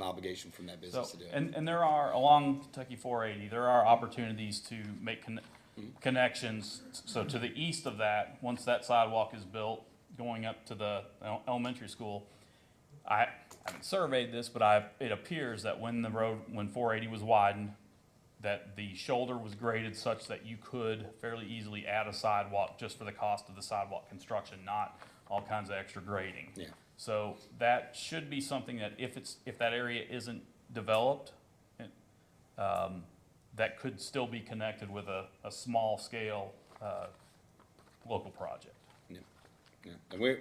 an obligation from that So, business to do it. and there are, along Kentucky 480, there are opportunities to make connections. So to the east of that, once that sidewalk is built, going up to the elementary school, I haven't surveyed this, but it appears that when 480 was widened, that the shoulder was graded such that you could fairly easily add a sidewalk just for the cost of the sidewalk construction, not all kinds of extra grading. Yeah. So that should be something that if that area isn't developed, that could still be connected with a small scale, local project. Yeah, yeah,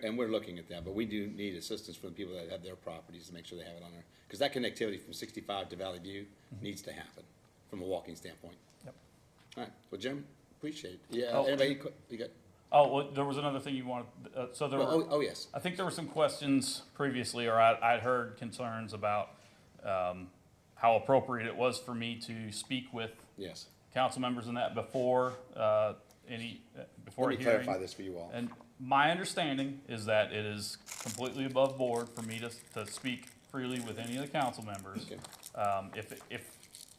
and we're looking at that, but we do need assistance from the people that have their properties to make sure they have it on there. Because that connectivity from 65 to Valley View needs to happen from a walking standpoint. Yep. All right, well, Jim, appreciate it. Yeah, Oh. anybody, you got, Oh, well, there was another thing you wanted, so there were. oh, yes. I think there were some questions previously, or I'd heard concerns about how appropriate it was for me to speak with Yes. council members in that before before Let a me hearing. clarify this for you all. And my understanding is that it is completely above board for me to speak freely with any of the council members. Okay.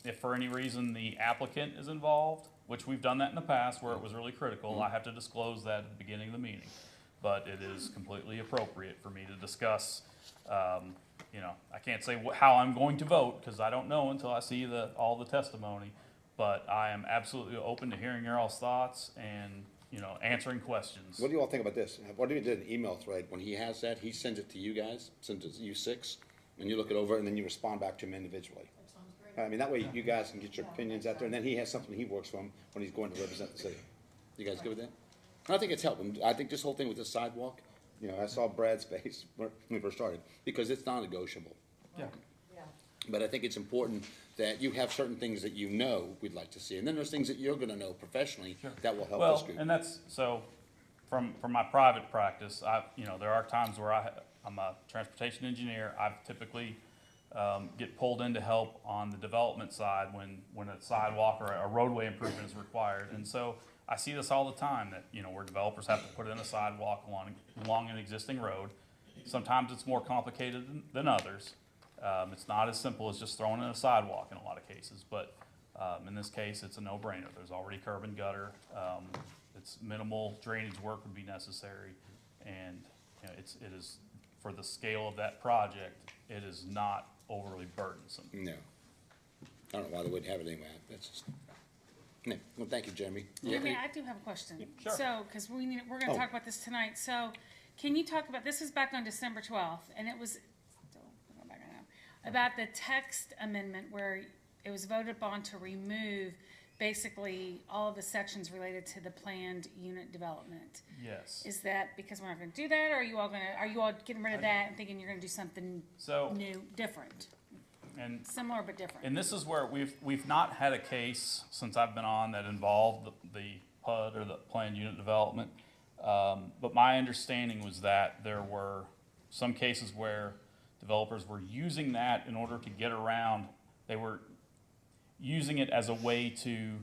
If for any reason the applicant is involved, which we've done that in the past where it was really critical, I have to disclose that at the beginning of the meeting. But it is completely appropriate for me to discuss, I can't say how I'm going to vote because I don't know until I see all the testimony. But I am absolutely open to hearing your all's thoughts and, answering questions. What do you all think about this? What if he did an email thread? When he has that, he sends it to you guys, sends it to you six, and you look it over, and then you respond back to him individually. I mean, that way you guys can get your opinions out there, and then he has something he works from when he's going to represent the city. You guys good with that? I think it's helping. I think this whole thing with the sidewalk, I saw Brad's face when we first started, because it's non-negotiable. Yeah. But I think it's important that you have certain things that we'd like to see, and then there's things that you're gonna know professionally that will help this Well, group. and that's, so, from my private practice, there are times where I'm a transportation engineer, I've typically, get pulled in to help on the development side when a sidewalk or a roadway improvement is required. And so I see this all the time that, where developers have to put in a sidewalk along an existing road. Sometimes it's more complicated than others. It's not as simple as just throwing in a sidewalk in a lot of cases, but in this case, it's a no-brainer. There's already curb and gutter. It's minimal drainage work would be necessary, and it is for the scale of that project. It is not overly burdensome. No. I don't know why they wouldn't have it anyway. That's just, no. Well, thank you, Jeremy. I mean, I do have a question. Sure. So, because we're gonna Oh. talk about this tonight, so can you talk about, this was back on December 12th, and it was, go back now, about the text amendment where it was voted upon to remove basically all of the sections related to the planned unit development. Yes. Is that because we're not gonna do that, or are you all getting rid of that and thinking you're gonna do something So, new, different? and Similar but different? And this is where we've not had a case since I've been on that involved the PUD or the planned unit development. But my understanding was that there were some cases where developers were using that in order to get around, they were using it as a way to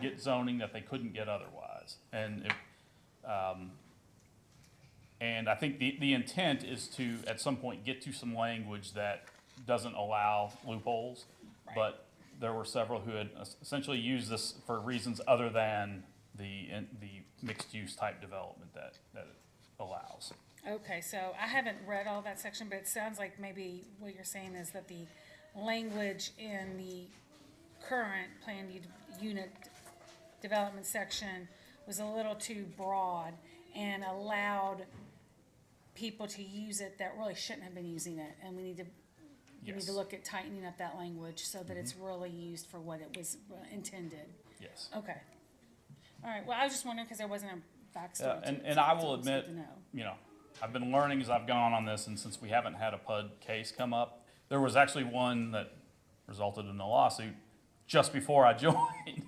get zoning that they couldn't get otherwise. And I think the intent is to, at some point, get to some language that doesn't allow loopholes. Right. But there were several who had essentially used this for reasons other than the mixed-use type development that it allows. Okay, so I haven't read all that section, but it sounds like maybe what you're saying is that the language in the current planned unit development section was a little too broad and allowed people to use it that really shouldn't have been using it, and we need to Yes. look at tightening up that language so that it's really used for what it was intended. Yes. Okay. All right, well, I was just wondering because there wasn't a backstory to it, And so I it's will always good admit, to know. I've been learning as I've gone on this, and since we haven't had a PUD case come up, there was actually one that resulted in a lawsuit just before I joined.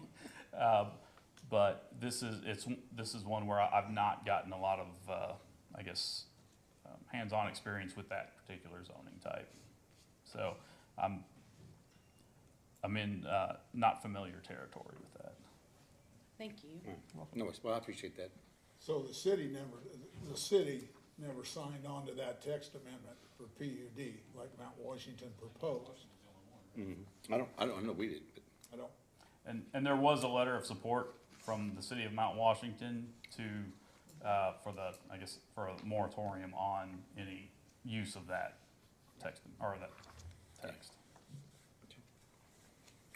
But this is one where I've not gotten a lot of, hands-on experience with that particular zoning type. So I'm in not familiar territory with that. Thank you. No, well, I appreciate that. So the city never signed on to that text amendment for PUD, like Mount Washington proposed. I don't know, we did, but I don't, And there was a letter of support from the city of Mount Washington to, for the, I guess, for a moratorium on any use of that text, or that text.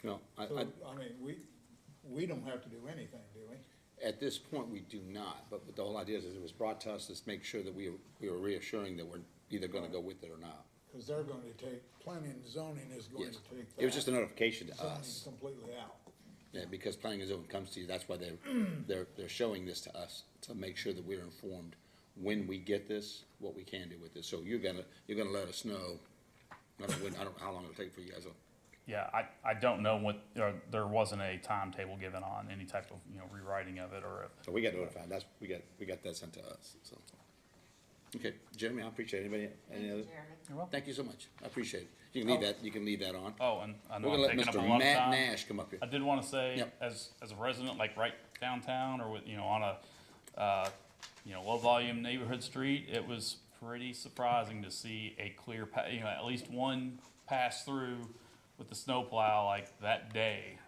no, so, I mean, we don't have to do anything, do we? at this point, we do not, but the whole idea is it was brought to us to make sure that we were reassuring that we're either gonna go with it or not. Cause they're going to take, planning and zoning is going Yes. to take that. It was just a notification to zoning us, completely out. yeah, because planning and zoning comes to you, that's why they're showing this to us, to make sure that we're informed when we get this, what we can do with this, so you're gonna let us know, I don't know how long it'll take for you guys. Yeah, I don't know what, or there wasn't a timetable given on any type of, rewriting of it, or if So we got notified, we got that sent to us, so. Okay, Jeremy, I appreciate it. Anybody, any other? You're welcome. Thank you so much, I appreciate it. You can leave that on. Oh, and I know We're I'm gonna let taking up a Mr. lot of Matt time. Nash come up here. I did want to say, Yep. as a resident, like right downtown, or with, on a, low volume neighborhood street, it was pretty surprising to see a clear, at least one pass through with the snowplow like that day.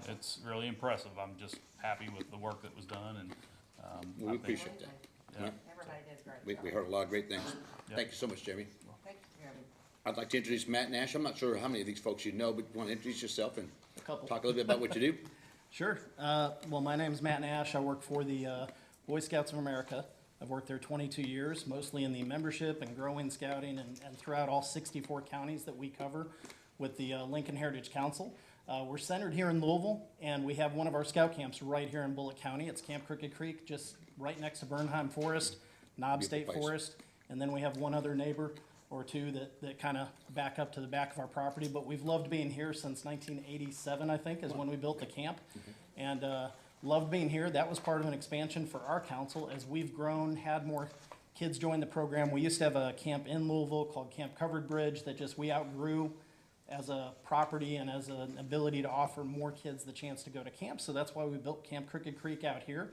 It's really impressive. I'm just happy with the work that was done, and I We think- appreciate that. Yeah. Everybody did great. We heard a lot of great things. Yep. Thank you so much, Jeremy. Thank you, Jeremy. I'd like to introduce Matt Nash. I'm not sure how many of these folks you know, but you want to introduce yourself and Couple. talk a little bit about what you do? Sure. Well, my name's Matt Nash. I work for the Boy Scouts of America. I've worked there 22 years, mostly in the membership and growing scouting and throughout all 64 counties that we cover with the Lincoln Heritage Council. We're centered here in Louisville, and we have one of our scout camps right here in Bullitt County. It's Camp Crooked Creek, just right next to Bernheim Forest, Knob Beautiful State place. Forest. And then we have one other neighbor or two that kind of back up to the back of our property. But we've loved being here since 1987, I think, is when we built the camp. And loved being here. That was part of an expansion for our council as we've grown, had more kids join the program. We used to have a camp in Louisville called Camp Covered Bridge that just we outgrew as a property and as an ability to offer more kids the chance to go to camp. So that's why we built Camp Crooked Creek out here.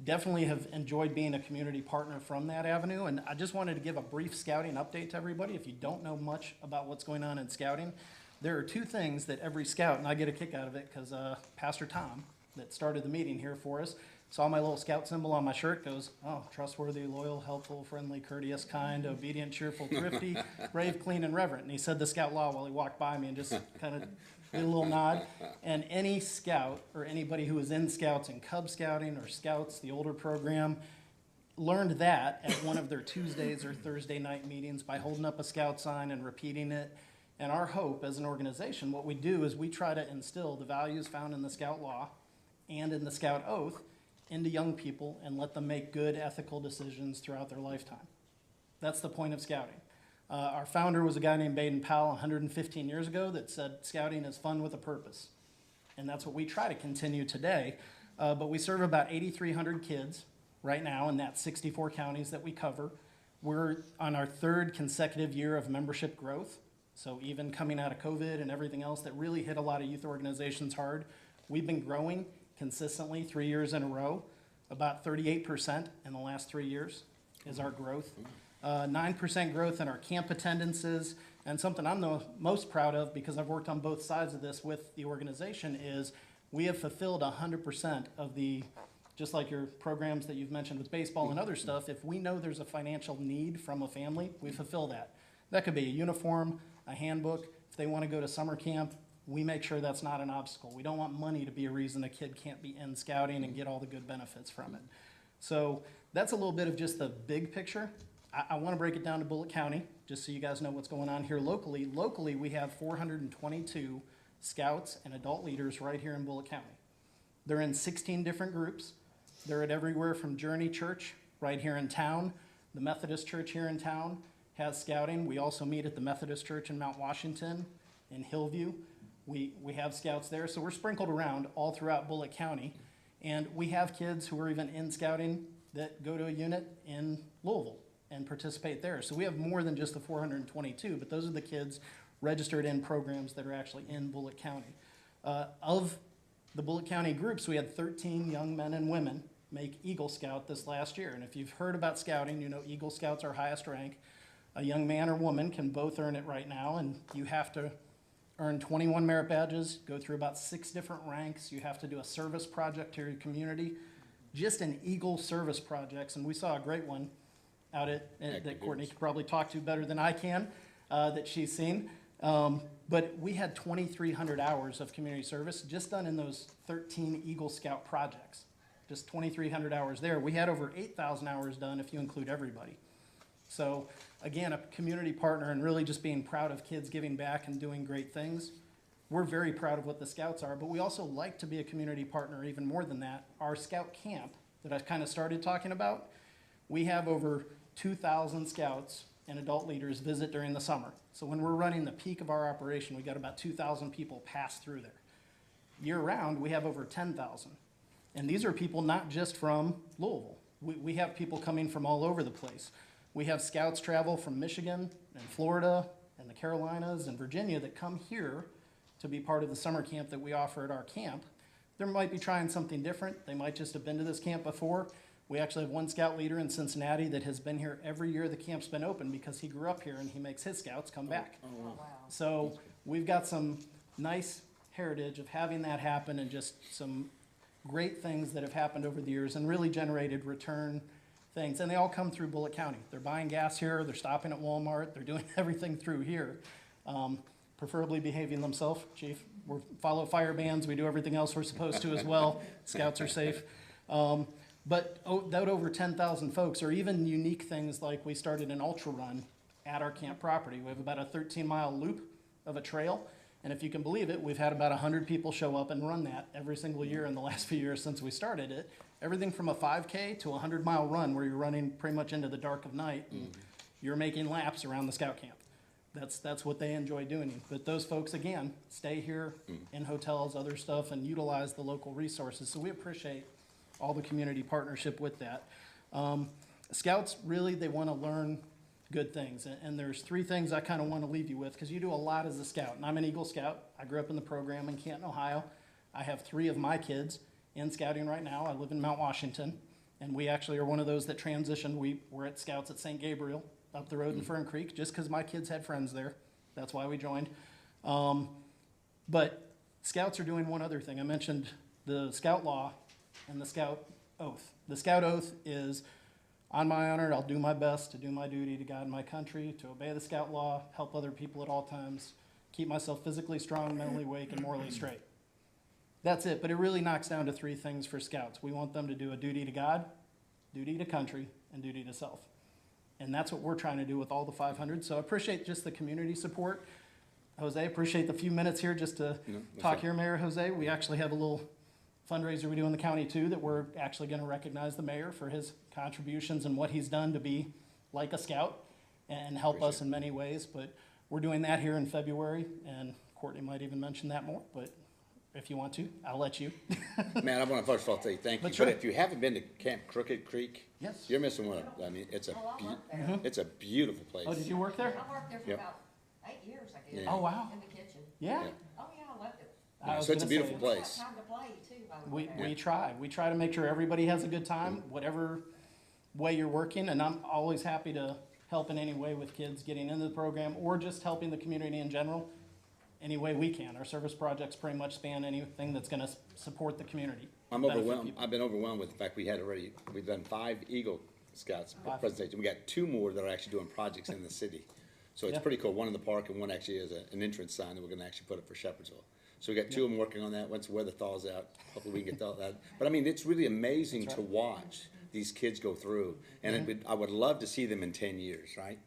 Definitely have enjoyed being a community partner from that avenue. And I just wanted to give a brief scouting update to everybody. If you don't know much about what's going on in scouting, there are two things that every scout, and I get a kick out of it because Pastor Tom, that started the meeting here for us, saw my little scout symbol on my shirt, goes, oh, trustworthy, loyal, helpful, friendly, courteous, kind, obedient, cheerful, thrifty, brave, clean, and reverent. And he said the scout law while he walked by me and just kind of did a little nod. And any scout or anybody who was in scouts and Cub Scouting or Scouts, the older program, learned that at one of their Tuesdays or Thursday night meetings by holding up a scout sign and repeating it. And our hope as an organization, what we do is we try to instill the values found in the scout law and in the scout oath into young people and let them make good ethical decisions throughout their lifetime. That's the point of scouting. Our founder was a guy named Baden Powell 115 years ago that said scouting is fun with a purpose. And that's what we try to continue today. But we serve about 8,300 kids right now in that 64 counties that we cover. We're on our third consecutive year of membership growth. So even coming out of COVID and everything else that really hit a lot of youth organizations hard, we've been growing consistently 3 years in a row. About 38% in the last 3 years is our growth. 9% growth in our camp attendances. And something I'm the most proud of, because I've worked on both sides of this with the organization, is we have fulfilled 100% of the, just like your programs that you've mentioned with baseball and other stuff, if we know there's a financial need from a family, we fulfill that. That could be a uniform, a handbook. If they want to go to summer camp, we make sure that's not an obstacle. We don't want money to be a reason a kid can't be in scouting and get all the good benefits from it. So that's a little bit of just the big picture. I want to break it down to Bullitt County, just so you guys know what's going on here locally. Locally, we have 422 scouts and adult leaders right here in Bullitt County. They're in 16 different groups. They're at everywhere from Journey Church right here in town. The Methodist Church here in town has scouting. We also meet at the Methodist Church in Mount Washington, in Hillview. We have scouts there. So we're sprinkled around all throughout Bullitt County. And we have kids who are even in scouting that go to a unit in Louisville and participate there. So we have more than just the 422, but those are the kids registered in programs that are actually in Bullitt County. Of the Bullitt County groups, we had 13 young men and women make Eagle Scout this last year. And if you've heard about scouting, you know Eagle Scout's our highest rank. A young man or woman can both earn it right now, and you have to earn 21 merit badges, go through about 6 different ranks. You have to do a service project to your community, just in Eagle service projects. And we saw a great one out that Courtney could probably talk to better than I can, that she's seen. But we had 2,300 hours of community service just done in those 13 Eagle Scout projects. Just 2,300 hours there. We had over 8,000 hours done if you include everybody. So again, a community partner and really just being proud of kids giving back and doing great things. We're very proud of what the Scouts are, but we also like to be a community partner even more than that. Our Scout camp that I kind of started talking about, we have over 2,000 Scouts and adult leaders visit during the summer. So when we're running the peak of our operation, we got about 2,000 people pass through there. Year round, we have over 10,000. And these are people not just from Louisville. We have people coming from all over the place. We have Scouts travel from Michigan and Florida and the Carolinas and Virginia that come here to be part of the summer camp that we offer at our camp. They might be trying something different. They might just have been to this camp before. We actually have one Scout leader in Cincinnati that has been here every year the camp's been open because he grew up here and he makes his Scouts come back. Oh, wow. So we've got some nice heritage of having that happen and just some great things that have happened over the years and really generated return things. And they all come through Bullitt County. They're buying gas here, they're stopping at Walmart, they're doing everything through here. Preferably behaving themselves, Chief. We follow fire bans, we do everything else we're supposed to as well. Scouts are safe. But that over 10,000 folks, or even unique things like we started an ultra run at our camp property. We have about a 13-mile loop of a trail. And if you can believe it, we've had about 100 people show up and run that every single year in the last few years since we started it. Everything from a 5K to a 100-mile run where you're running pretty much into the dark of night and you're making laps around the Scout camp. That's what they enjoy doing. But those folks, again, stay here in hotels, other stuff, and utilize the local resources. So we appreciate all the community partnership with that. Scouts, really, they want to learn good things. And there's 3 things I kind of want to leave you with, because you do a lot as a Scout. And I'm an Eagle Scout. I grew up in the program in Canton, Ohio. I have 3 of my kids in scouting right now. I live in Mount Washington. And we actually are one of those that transitioned. We were at Scouts at St. Gabriel up the road in Fern Creek, just because my kids had friends there. That's why we joined. But Scouts are doing one other thing. I mentioned the Scout law and the Scout oath. The Scout oath is, on my honor, I'll do my best to do my duty to God and my country, to obey the Scout law, help other people at all times, keep myself physically strong, mentally awake, and morally straight. That's it, but it really knocks down to 3 things for Scouts. We want them to do a duty to God, duty to country, and duty to self. And that's what we're trying to do with all the 500. So I appreciate just the community support. Jose, appreciate the few minutes here just to talk here, Mayor Jose. We actually have a little fundraiser we do in the county too that we're actually going to recognize the mayor for his contributions and what he's done to be like a Scout and help us in many ways. But we're doing that here in February, and Courtney might even mention that more, but if you want to, I'll let you. Man, I want to first of all say thank you. But sure. But if you haven't been to Camp Crooked Creek, Yes. you're missing one. I mean, it's a Oh, I worked there. it's a beautiful place. Oh, did you work there? I worked there for Yep. about 8 years, I guess. Yeah. Oh, wow. In the kitchen. Yeah. Yeah. Oh, yeah, I loved it. I was So it's a gonna beautiful say, place. Time to play too, by the We, way. we try. We try to make sure everybody has a good time, whatever way you're working, and I'm always happy to help in any way with kids getting into the program or just helping the community in general, any way we can. Our service projects pretty much span anything that's gonna support the community. I'm benefit overwhelmed. people. I've been overwhelmed with the fact we've done 5 Eagle Scouts 5. presentations. We got 2 more that are actually doing projects in the city. So it's Yeah. pretty cool. One in the park and one actually is an entrance sign that we're gonna actually put up for Shepherdsville. So we got 2 of them working on that. Once the weather thaws out, hopefully we can get that. But I mean, it's really amazing to watch these kids go through. And I would love to see them in 10 years, right?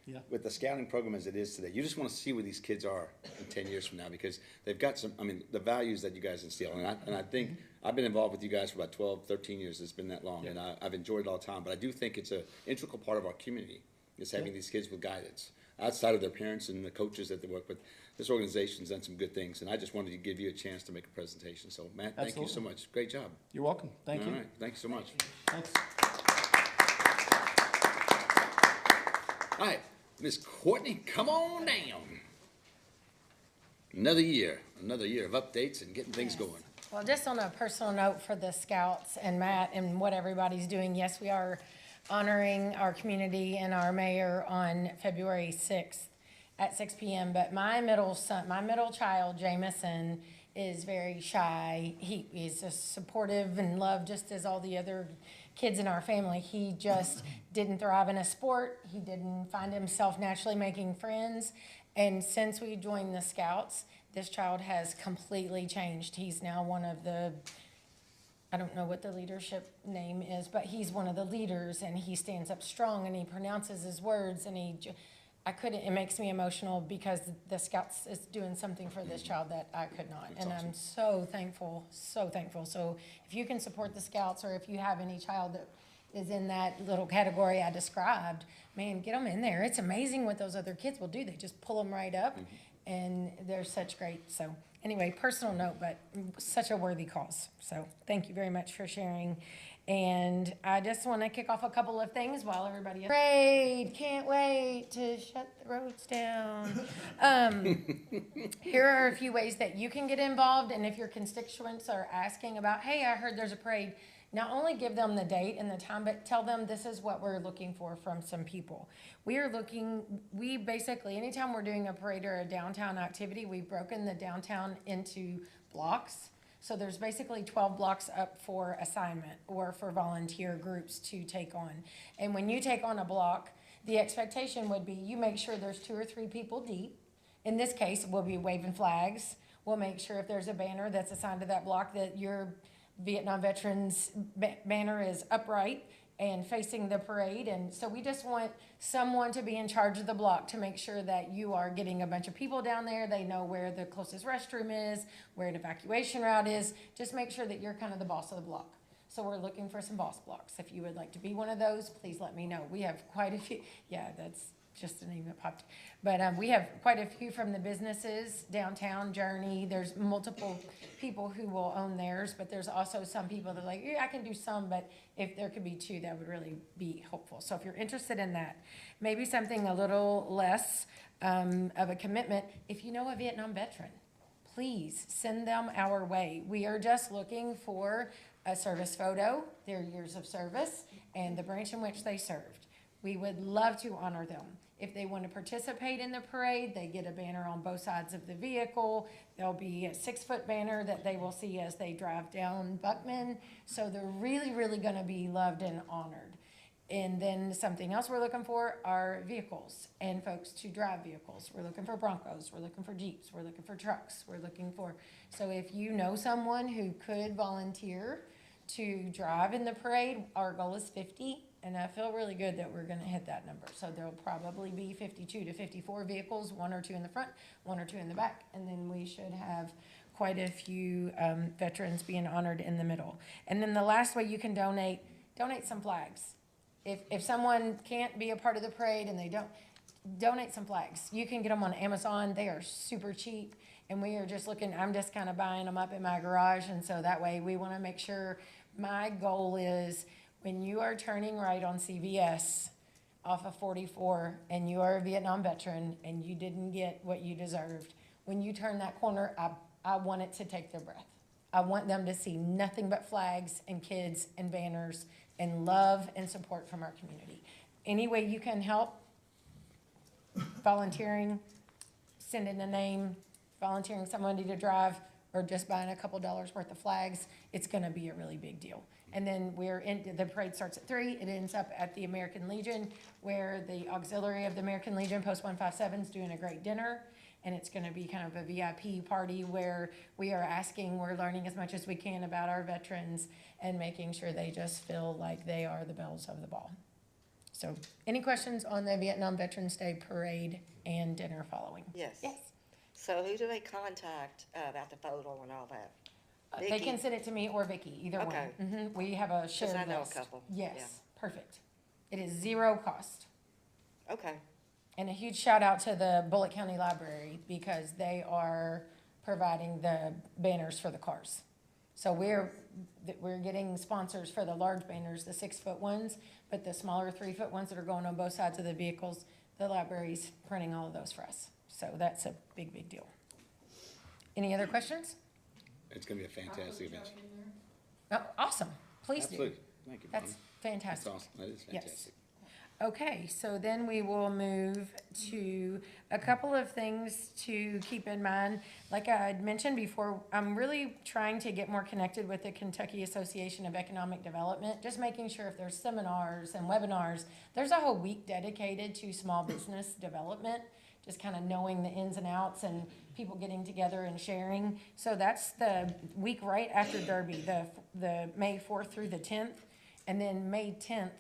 Yeah. With the scouting program as it is today, you just want to see where these kids are in 10 years from now, because they've got some, I mean, the values that you guys instill. And I think, I've been involved with you guys for about 12, 13 years. It's been that long, and I've enjoyed it all the time. But I do think it's an integral part of our community, is having these kids with guidance. Outside of their parents and the coaches that they work with, this organization's done some good things, and I just wanted to give you a chance to make a presentation. So, Matt, thank you so Absolutely. much. Great job. You're welcome. Thank All you. right, thank you so much. Thanks. All right, Miss Courtney, come on down. Another year of updates and getting things going. Well, just on a personal note for the Scouts and Matt and what everybody's doing, yes, we are honoring our community and our mayor on February 6th at 6 p.m. But my middle child, Jameson, is very shy. He is just supportive and loved just as all the other kids in our family. He just didn't thrive in a sport. He didn't find himself naturally making friends. And since we joined the Scouts, this child has completely changed. He's now one of the, I don't know what the leadership name is, but he's one of the leaders, and he stands up strong and he pronounces his words, and it makes me emotional because the Scouts is doing something for this child that I could not. And I'm so thankful, so thankful. So if you can support the Scouts, or if you have any child that is in that little category I described, man, get them in there. It's amazing what those other kids will do. They just pull them right up, and they're such great. So anyway, personal note, but such a worthy cause. So thank you very much for sharing. And I just want to kick off a couple of things while everybody is parade. Can't wait to shut the roads down. Here are a few ways that you can get involved. And if your constituents are asking about, hey, I heard there's a parade, not only give them the date and the time, but tell them this is what we're looking for from some people. We basically, anytime we're doing a parade or a downtown activity, we've broken the downtown into blocks. So there's basically 12 blocks up for assignment or for volunteer groups to take on. And when you take on a block, the expectation would be you make sure there's 2 or 3 people deep. In this case, we'll be waving flags. We'll make sure if there's a banner that's assigned to that block that your Vietnam Veterans banner is upright and facing the parade. And so we just want someone to be in charge of the block to make sure that you are getting a bunch of people down there. They know where the closest restroom is, where an evacuation route is. Just make sure that you're kind of the boss of the block. So we're looking for some boss blocks. If you would like to be one of those, please let me know. We have quite a few. Yeah, that's just a name that popped. But we have quite a few from the businesses, Downtown Journey. There's multiple people who will own theirs, but there's also some people that are like, yeah, I can do some, but if there could be 2, that would really be helpful. So if you're interested in that, maybe something a little less of a commitment, if you know a Vietnam veteran, please send them our way. We are just looking for a service photo, their years of service, and the branch in which they served. We would love to honor them. If they want to participate in the parade, they get a banner on both sides of the vehicle. There'll be a 6-foot banner that they will see as they drive down Buckman. So they're really, really going to be loved and honored. And then something else we're looking for are vehicles and folks to drive vehicles. We're looking for Broncos. We're looking for Jeeps. We're looking for trucks. So if you know someone who could volunteer to drive in the parade, our goal is 50. And I feel really good that we're going to hit that number. So there'll probably be 52 to 54 vehicles, 1 or 2 in the front, 1 or 2 in the back. And then we should have quite a few veterans being honored in the middle. And then the last way you can donate some flags. If someone can't be a part of the parade and they don't, donate some flags. You can get them on Amazon. They are super cheap. And we are just looking, I'm just kind of buying them up in my garage. And so that way we want to make sure, my goal is, when you are turning right on CVS off of 44 and you are a Vietnam veteran and you didn't get what you deserved, when you turn that corner, I want it to take their breath. I want them to see nothing but flags and kids and banners and love and support from our community. Any way you can help, volunteering, sending a name, volunteering somebody to drive, or just buying a couple dollars worth of flags, it's going to be a really big deal. And then the parade starts at 3. It ends up at the American Legion, where the auxiliary of the American Legion, Post 157, is doing a great dinner. And it's going to be kind of a VIP party where we're learning as much as we can about our veterans and making sure they just feel like they are the bells of the ball. So any questions on the Vietnam Veterans Day parade and dinner following? Yes. Yes. So who do they contact about the photo and all that? They Vicky? can send it to me or Vicky, either Okay. one. We have a shared list. I know a couple. Yes, Yeah. perfect. It is 0 cost. Okay. And a huge shout out to the Bullitt County Library because they are providing the banners for the cars. So we're getting sponsors for the large banners, the 6-foot ones, but the smaller 3-foot ones that are going on both sides of the vehicles, the library's printing all of those for us. So that's a big, big deal. Any other questions? It's gonna be a fantastic event. Oh, awesome, please do. Absolutely. Thank you, That's Bonnie. That's fantastic. awesome. That is Yes. fantastic. Okay, so then we will move to a couple of things to keep in mind. Like I had mentioned before, I'm really trying to get more connected with the Kentucky Association of Economic Development, just making sure if there's seminars and webinars, there's a whole week dedicated to small business development, just kind of knowing the ins and outs and people getting together and sharing. So that's the week right after Derby, the May 4th through the 10th. And then May 10th,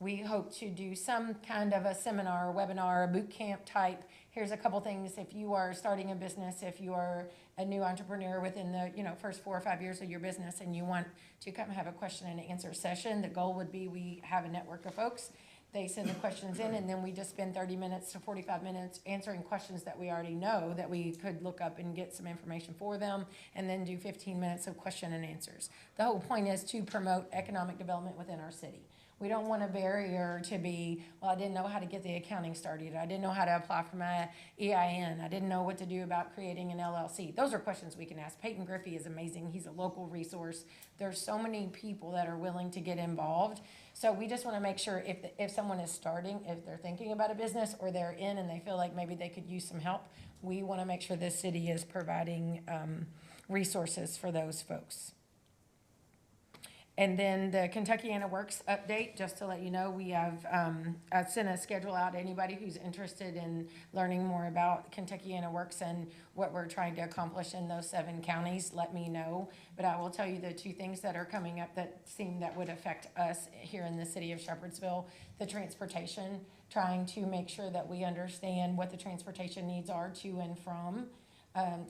we hope to do some kind of a seminar, webinar, a boot camp type. Here's a couple things if you are starting a business, if you are a new entrepreneur within the, first 4 or 5 years of your business and you want to come have a question and answer session. The goal would be we have a network of folks. They send the questions in and then we just spend 30 minutes to 45 minutes answering questions that we already know that we could look up and get some information for them and then do 15 minutes of question and answers. The whole point is to promote economic development within our city. We don't want a barrier to be, well, I didn't know how to get the accounting started. I didn't know how to apply for my EIN. I didn't know what to do about creating an LLC. Those are questions we can ask. Peyton Griffey is amazing. He's a local resource. There's so many people that are willing to get involved. So we just want to make sure if someone is starting, if they're thinking about a business or they're in and they feel like maybe they could use some help, we want to make sure this city is providing resources for those folks. And then the Kentuckiana Works update, just to let you know, we have, I sent a schedule out to anybody who's interested in learning more about Kentuckiana Works and what we're trying to accomplish in those 7 counties, let me know. But I will tell you the 2 things that are coming up that would affect us here in the city of Shepherdsville. The transportation, trying to make sure that we understand what the transportation needs are to and from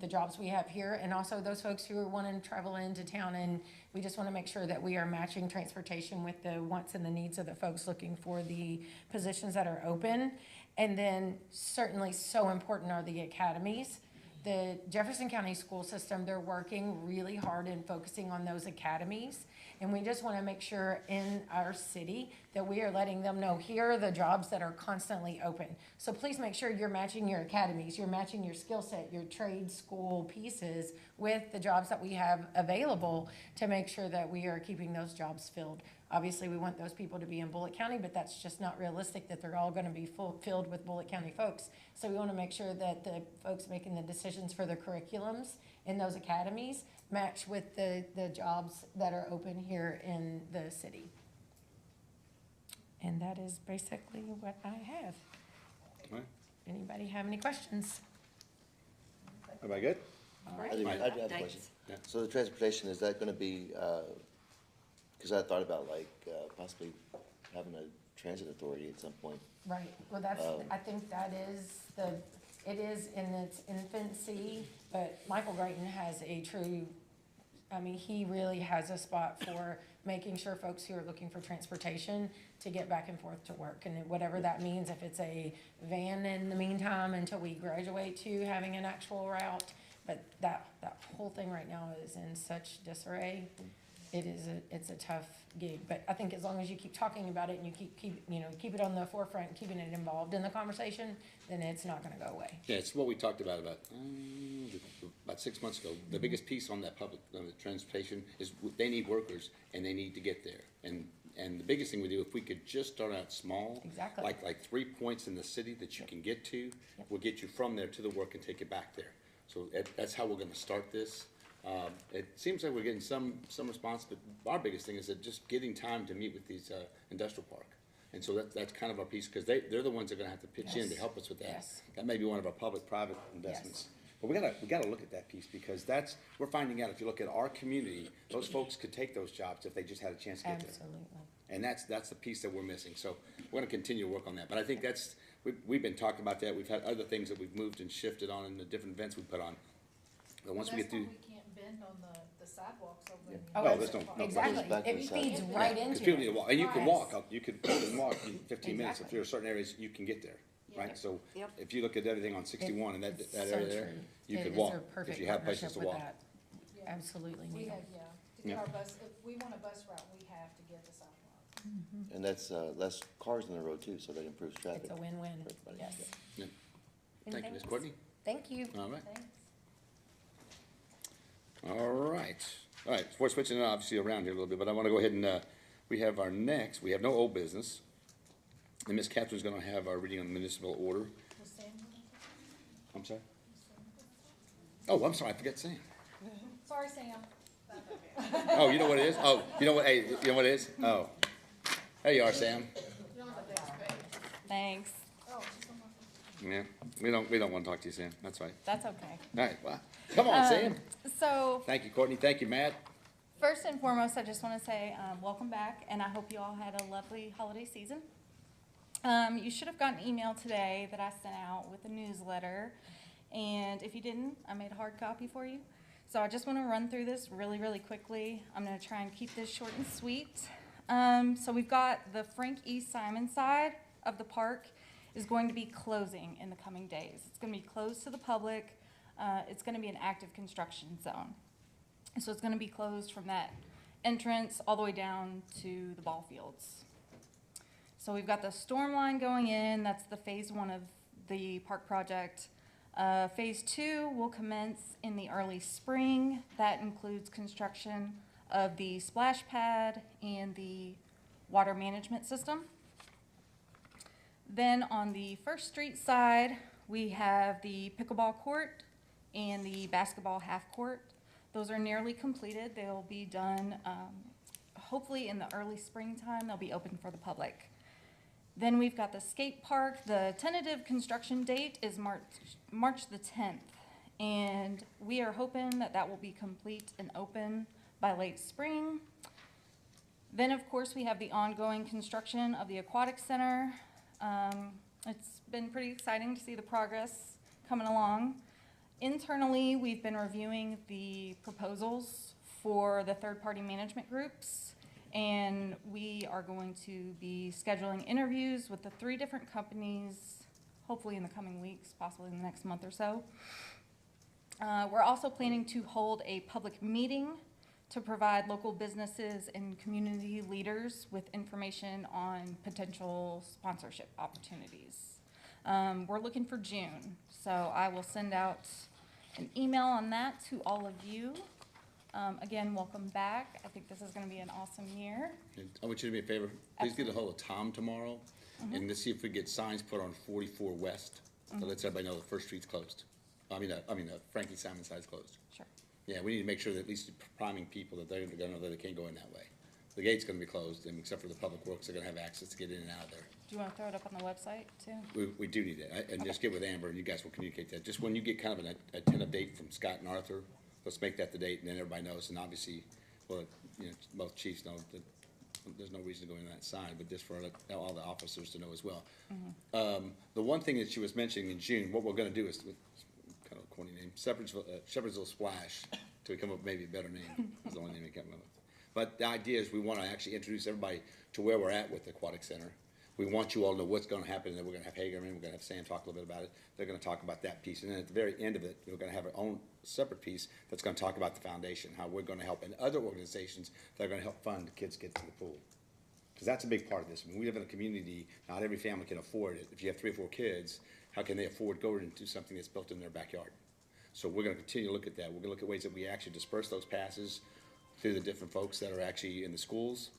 the jobs we have here, and also those folks who are wanting to travel into town, and we just want to make sure that we are matching transportation with the wants and the needs of the folks looking for the positions that are open. And then certainly so important are the academies. The Jefferson County school system, they're working really hard in focusing on those academies. And we just want to make sure in our city that we are letting them know, here are the jobs that are constantly open. So please make sure you're matching your academies, you're matching your skill set, your trade school pieces with the jobs that we have available to make sure that we are keeping those jobs filled. Obviously, we want those people to be in Bullitt County, but that's just not realistic that they're all going to be filled with Bullitt County folks. So we want to make sure that the folks making the decisions for the curriculums in those academies match with the jobs that are open here in the city. And that is basically what I have. All right. Anybody have any questions? Everybody good? All right. I have a Thanks. question. Yeah. So the transportation, is that gonna be, cause I thought about like, possibly having a transit authority at some point. Right, well, that's, I think that is it is in its infancy, but Michael Grayton has a true, he really has a spot for making sure folks who are looking for transportation to get back and forth to work, and whatever that means, if it's a van in the meantime until we graduate to having an actual route. But that whole thing right now is in such disarray. It's a tough gig, but I think as long as you keep talking about it and you keep it on the forefront, keeping it involved in the conversation, then it's not gonna go away. Yeah, it's what we talked about 6 months ago. The biggest piece on that public transportation is they need workers and they need to get there. And the biggest thing we do, if we could just start out small. Exactly. Like 3 points in the city that you can get to, will get you from there to the work and take you back there. So that's how we're gonna start this. It seems like we're getting some response, but our biggest thing is that just getting time to meet with these, industrial park. And so that's kind of our piece, because they're the ones that are gonna have to pitch in to help us with that. Yes. That may be one of our public-private investments. But we gotta look at that piece, because we're finding out, if you look at our community, those folks could take those jobs if they just had a chance to get there. Absolutely. And that's the piece that we're missing. So we're gonna continue to work on that. But I think we've been talking about that. We've had other things that we've moved and shifted on in the different events we put on. But once we get through. That's why we can't bend on the sidewalks over in. Oh, No, it's- there's no- Exactly, back to it the side. feeds right Because into people need it. to walk, and you can Yes. walk up, you could walk in 15 minutes. If Exactly. there are certain areas, you can get there, right? So Yep. if you look at everything on 61 and that It's area so there, true. you It could is walk, a because perfect you have places to partnership with walk. that. Yeah. Absolutely We need have, it. to get our bus, if we want a bus route, we have to get the sidewalks. And that's, less cars on the road too, so that improves traffic. It's a win-win, for everybody. yes. Yeah. Thank you, Anything Ms. else? Courtney. Thank you. All right. Thanks. All right, we're switching it obviously around here a little bit, but I wanna go ahead and, we have no old business. And Ms. Catherine's gonna have our reading on the municipal order. I'm sorry? Oh, I'm sorry, I forgot Sam. Sorry, Sam. Oh, you know what it is? Oh, you know what, hey, you know what it is? Oh. There you are, Sam. Thanks. Yeah, we don't wanna talk to you, Sam, that's right. That's okay. All right, well, come on, Sam. So Thank you, Courtney, thank you, Matt. first and foremost, I just want to say welcome back, and I hope you all had a lovely holiday season. You should have gotten an email today that I sent out with a newsletter, and if you didn't, I made a hard copy for you. So I just want to run through this really, really quickly. I'm going to try and keep this short and sweet. So we've got the Frank E. Simon side of the park is going to be closing in the coming days. It's going to be closed to the public. It's going to be an active construction zone. So it's going to be closed from that entrance all the way down to the ball fields. So we've got the storm line going in. That's the phase 1 of the park project. Phase 2 will commence in the early spring. That includes construction of the splash pad and the water management system. Then on the First Street side, we have the pickleball court and the basketball half court. Those are nearly completed. They'll be done hopefully in the early springtime. They'll be open for the public. Then we've got the skate park. The tentative construction date is March the 10th. And we are hoping that that will be complete and open by late spring. Then, of course, we have the ongoing construction of the aquatic center. It's been pretty exciting to see the progress coming along. Internally, we've been reviewing the proposals for the third-party management groups, and we are going to be scheduling interviews with the 3 different companies, hopefully in the coming weeks, possibly in the next month or so. We're also planning to hold a public meeting to provide local businesses and community leaders with information on potential sponsorship opportunities. We're looking for June, so I will send out an email on that to all of you. Again, welcome back. I think this is going to be an awesome year. I want you to do me a favor, please get a hold of Tom tomorrow, and let's see if we get signs put on 44 West, that lets everybody know the First Street's closed. Frankie Simon side's closed. Sure. Yeah, we need to make sure that at least priming people that they're gonna know that they can't go in that way. The gate's gonna be closed, and except for the public works, they're gonna have access to get in and out of there. Do you want to throw it up on the website too? We do need that, and just get with Amber, and you guys will communicate that. Just when you get kind of a tentative date from Scott and Arthur, let's make that the date, and then everybody knows, and obviously, well, both chiefs know that there's no reason to go in that side, but just for all the officers to know as well. The one thing that she was mentioning in June, what we're gonna do is, kind of a corny name, Shepherdsville Splash, till we come up with maybe a better name, is the only name we come up with. But the idea is we wanna actually introduce everybody to where we're at with the aquatic center. We want you all to know what's gonna happen, and then we're gonna have Hager in, we're gonna have Sam talk a little bit about it. They're gonna talk about that piece, and then at the very end of it, we're gonna have our own separate piece that's gonna talk about the foundation, how we're gonna help, and other organizations that are gonna help fund the kids get to the pool. Because that's a big part of this. When we live in a community, not every family can afford it. If you have 3 or 4 kids, how can they afford going into something that's built in their backyard? So we're gonna continue to look at that. We're gonna look at ways that we actually disperse those passes through the different folks that are actually in the schools.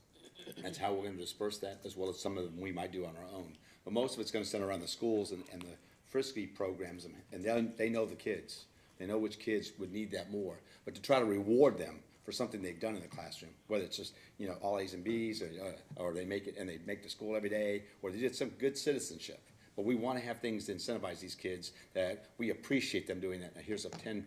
That's how we're gonna disperse that, as well as some of them we might do on our own. But most of it's gonna center around the schools and the Frisbee programs, and they know the kids. They know which kids would need that more. But to try to reward them for something they've done in the classroom, whether it's just, all A's and B's, or they make it, and they make the school every day, or they did some good citizenship. But we wanna have things to incentivize these kids, that we appreciate them doing that. Now, here's a 10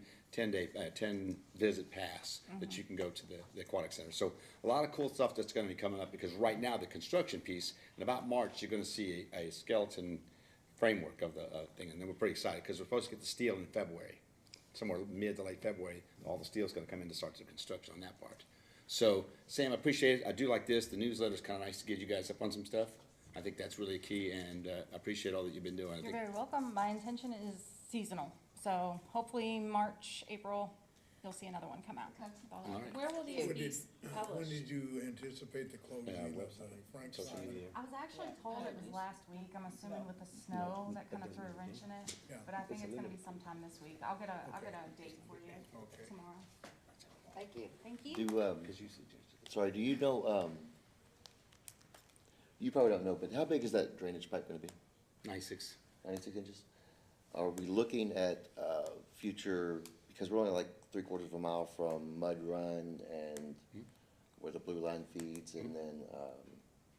visit pass that you can go to the aquatic center. So a lot of cool stuff that's gonna be coming up, because right now, the construction piece, in about March, you're gonna see a skeleton framework of the thing, and then we're pretty excited, because we're supposed to get the steel in February. Somewhere mid to late February, all the steel's gonna come in to start the construction on that part. So, Sam, I appreciate it. I do like this. The newsletter's kinda nice to get you guys up on some stuff. I think that's really key, and I appreciate all that you've been doing. You're very welcome. My intention is seasonal, so hopefully March, April, you'll see another one come out. All right. Where will these be When published? did you anticipate the closing of Frank Social Simon? media. I was actually told it was last week. I'm assuming with the snow that kind of threw a wrench in it, Yeah. but I think it's gonna be sometime this week. I'll get a date for you Okay. tomorrow. Thank you. Thank you. Do, sorry, do you know, you probably don't know, but how big is that drainage pipe gonna be? 96. 96 inches? Are we looking at, future, because we're only like 3/4 of a mile from Mud Run and where the Blue Line feeds, and then,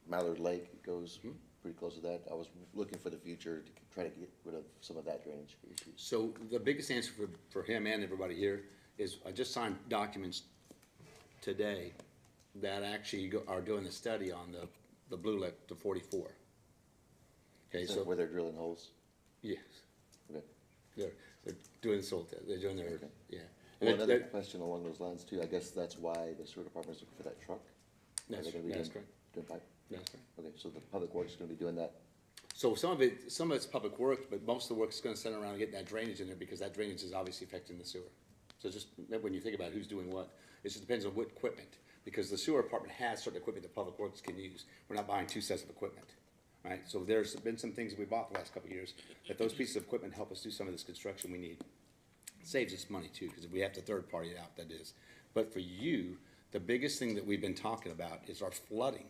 Mallard Lake goes pretty close to that. I was looking for the future to try to get rid of some of that drainage issues. So the biggest answer for him and everybody here is I just signed documents today that actually are doing the study on the Blue Lake to 44. Okay, Is that so, where they're drilling holes? yes, Okay. they're doing the soil test, they're doing their, Okay. yeah. Well, And another that- question along those lines too, I guess that's why the sewer department's looking for that truck? Are they gonna be That's doing- correct, Doing pipe? that's correct. Okay, so the public works is gonna be doing that? So some of it's public work, but most of the work is gonna center around getting that drainage in there, because that drainage is obviously affecting the sewer. So just, when you think about who's doing what, it just depends on what equipment, because the sewer department has certain equipment that public works can use. We're not buying two sets of equipment, right? So there's been some things that we bought the last couple of years, that those pieces of equipment help us do some of this construction we need. It saves us money too, because if we have to third party it out, that is. But for you, the biggest thing that we've been talking about is our flooding.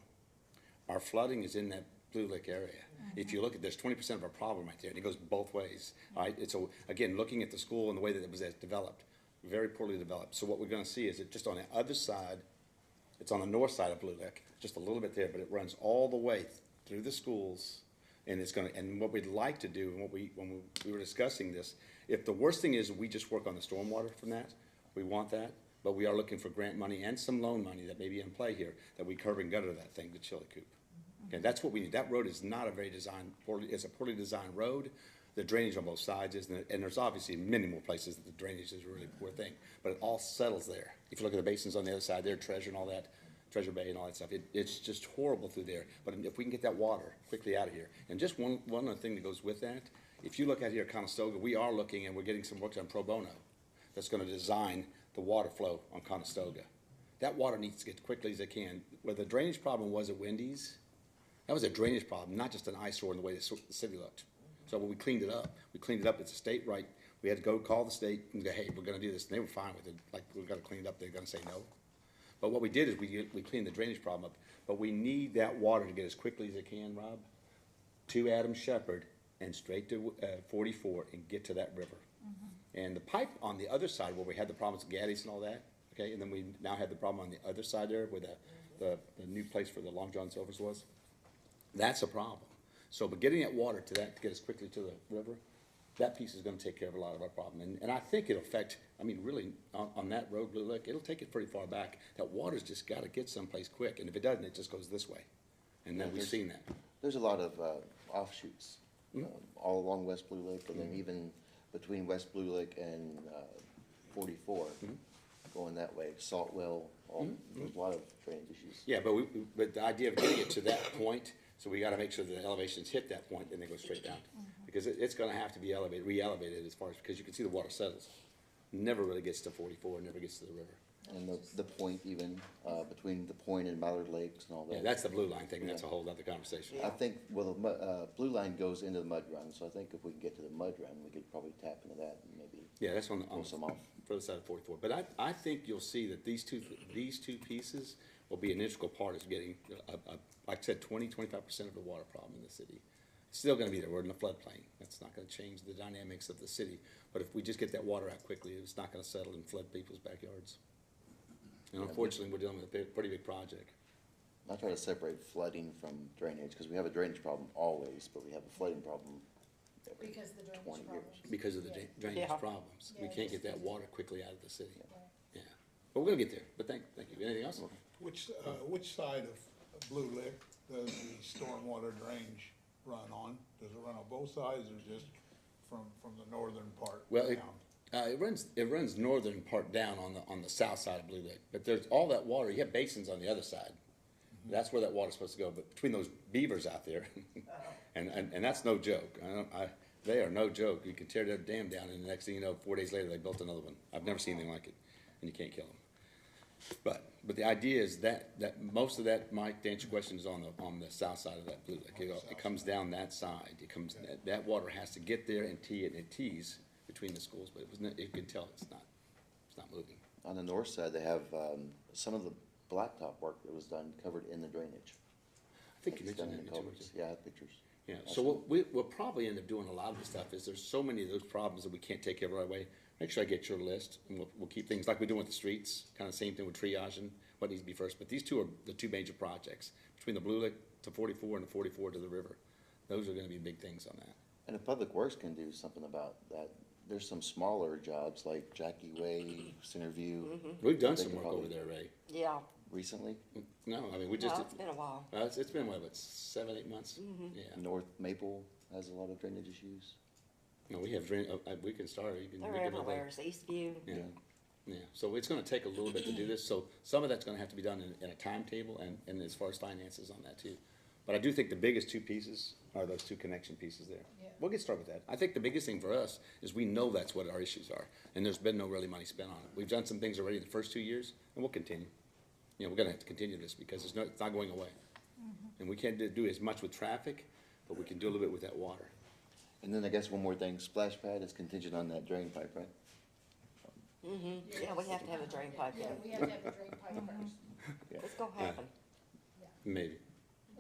Our flooding is in that Blue Lake area. If you look at, there's 20% of our problem right there, and it goes both ways, all right? And so, again, looking at the school and the way that it was developed, very poorly developed. So what we're gonna see is that just on the other side, it's on the north side of Blue Lake, just a little bit there, but it runs all the way through the schools. And it's gonna, and what we'd like to do, and when we were discussing this, if the worst thing is we just work on the stormwater from that, we want that, but we are looking for grant money and some loan money that may be in play here, that we curb and gutter that thing to Chili Coop. Okay, that's what we need. That road is not a very it's a poorly designed road. The drainage on both sides is, and there's obviously many more places that the drainage is a really poor thing, but it all settles there. If you look at the basins on the other side there, Treasure and all that, Treasure Bay and all that stuff, it's just horrible through there. But if we can get that water quickly out of here, and just one other thing that goes with that, if you look at here at Conestoga, we are looking, and we're getting some work done pro bono, that's gonna design the water flow on Conestoga. That water needs to get quickly as it can. Where the drainage problem was at Wendy's, that was a drainage problem, not just an eyesore in the way the city looked. So when we cleaned it up, it's a state right. We had to go call the state and go, hey, we're gonna do this, and they were fine with it, like, we've gotta clean it up, they're gonna say no. But what we did is we cleaned the drainage problem up, but we need that water to get as quickly as it can, Rob, to Adam Shepherd and straight to, 44 and get to that river. And the pipe on the other side where we had the problems with Gaddy's and all that, okay, and then we now had the problem on the other side there where the new place for the Long John Silver's was, that's a problem. So, but getting that water to that, to get us quickly to the river, that piece is gonna take care of a lot of our problem. And I think it'll affect, I mean, really, on that road, Blue Lake, it'll take it pretty far back. That water's just gotta get someplace quick, and if it doesn't, it just goes this way. And then we've seen that. There's a lot of offshoots all along West Blue Lake, and then even between West Blue Lake and 44, going that way, Saltwell, there's a lot of drainage issues. Yeah, but the idea of getting it to that point, so we gotta make sure the elevations hit that point, then they go straight down. Because it's gonna have to be re-elevated as far as, because you can see the water settles. Never really gets to 44, never gets to the river. And the point even, between the point and Mallard Lakes and all that. Yeah, that's the Blue Line thing, that's a whole other conversation. I think, well, the Blue Line goes into the Mud Run, so I think if we can get to the Mud Run, we could probably tap into that and maybe Yeah, that's on pull some off. further side of 44. But I think you'll see that these two pieces will be an integral part of getting, like I said, 25% of the water problem in the city. It's still gonna be there, we're in the floodplain, that's not gonna change the dynamics of the city. But if we just get that water out quickly, it's not gonna settle and flood people's backyards. And unfortunately, we're dealing with a pretty big project. I try to separate flooding from drainage, because we have a drainage problem always, but we have a flooding problem every Because the drainage 20 problems. years. Because of the drainage Yeah. problems. We Yeah, can't just get that because- water quickly out of the city. Yeah. But we're gonna get there, but thank you. Anything else? Which side of Blue Lick does the stormwater drainage run on? Does it run on both sides or just from the northern part Well, down? it runs northern part down on the south side of Blue Lake, but there's all that water, you have basins on the other side. That's where that water's supposed to go, but between those beavers out there, and that's no joke, they are no joke. You can tear that dam down and the next thing you know, 4 days later, they built another one. I've never seen anything like it, and you can't kill them. But the idea is that most of that, Mike, to answer your question, is on the south side of that Blue Lake. It comes down that side, that water has to get there and tee it, and it tees between the schools, but you can tell it's not moving. on the north side, they have, some of the blacktop work that was done covered in the drainage. I think you It's done mentioned in that the too. culverts. Yeah, I have pictures. Yeah, so we'll probably end up doing a lot of the stuff, is there's so many of those problems that we can't take care of right away. Make sure I get your list, and we'll keep things like we do with the streets, kinda same thing with triage and what needs to be first. But these two are the two major projects, between the Blue Lick to 44 and the 44 to the river. Those are gonna be big things on that. And if Public Works can do something about that, there's some smaller jobs like Jackie Way, Centerview. We've done They some could work over probably- there, Ray. Yeah, Recently, No, I mean, we just, no, it's been a while. it's been, what, 7, 8 months? Yeah, North Maple has a lot of drainage issues. no, we have drain, we can start, you can. we They're can- everywhere, it's Eastview. Yeah, yeah, so it's gonna take a little bit to do this, so some of that's gonna have to be done in a timetable and as far as finances on that too. But I do think the biggest two pieces are those two connection pieces there. Yeah. We'll get started with that. I think the biggest thing for us is we know that's what our issues are, and there's been no really money spent on it. We've done some things already the first 2 years, and we'll continue. You know, we're gonna have to continue this because it's not going away. And we can't do as much with traffic, but we can do a little bit with that water. And then I guess one more thing, splash pad is contingent on that drain pipe, right? Yeah, we have to have a drain pipe Yeah, there. we have to have a drain pipe first. It's gonna happen. Maybe,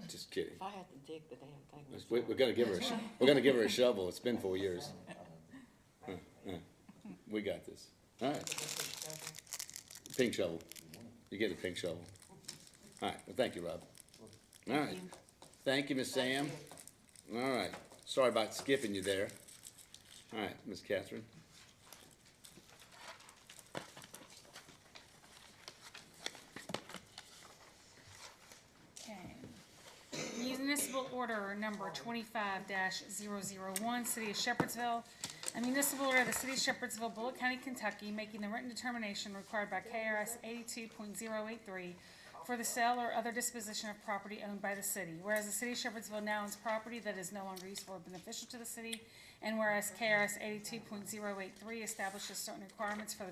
just kidding. If I had to dig the damn thing. We're gonna give her, we're gonna give her a shovel. It's been 4 years. We got this. All right. Pink shovel. You get a pink shovel. All right, well, thank you, Rob. All right. Thank you, Miss Sam. All right. Sorry about skipping you there. All right, Miss Catherine. Okay. Municipal order number 25-001, City of Shepherdsville. A municipal order of the City of Shepherdsville, Bullitt County, Kentucky, making the written determination required by KRS 82.083 for the sale or other disposition of property owned by the city. Whereas the City of Shepherdsville now owns property that is no longer useful or beneficial to the city, and whereas KRS 82.083 establishes certain requirements for the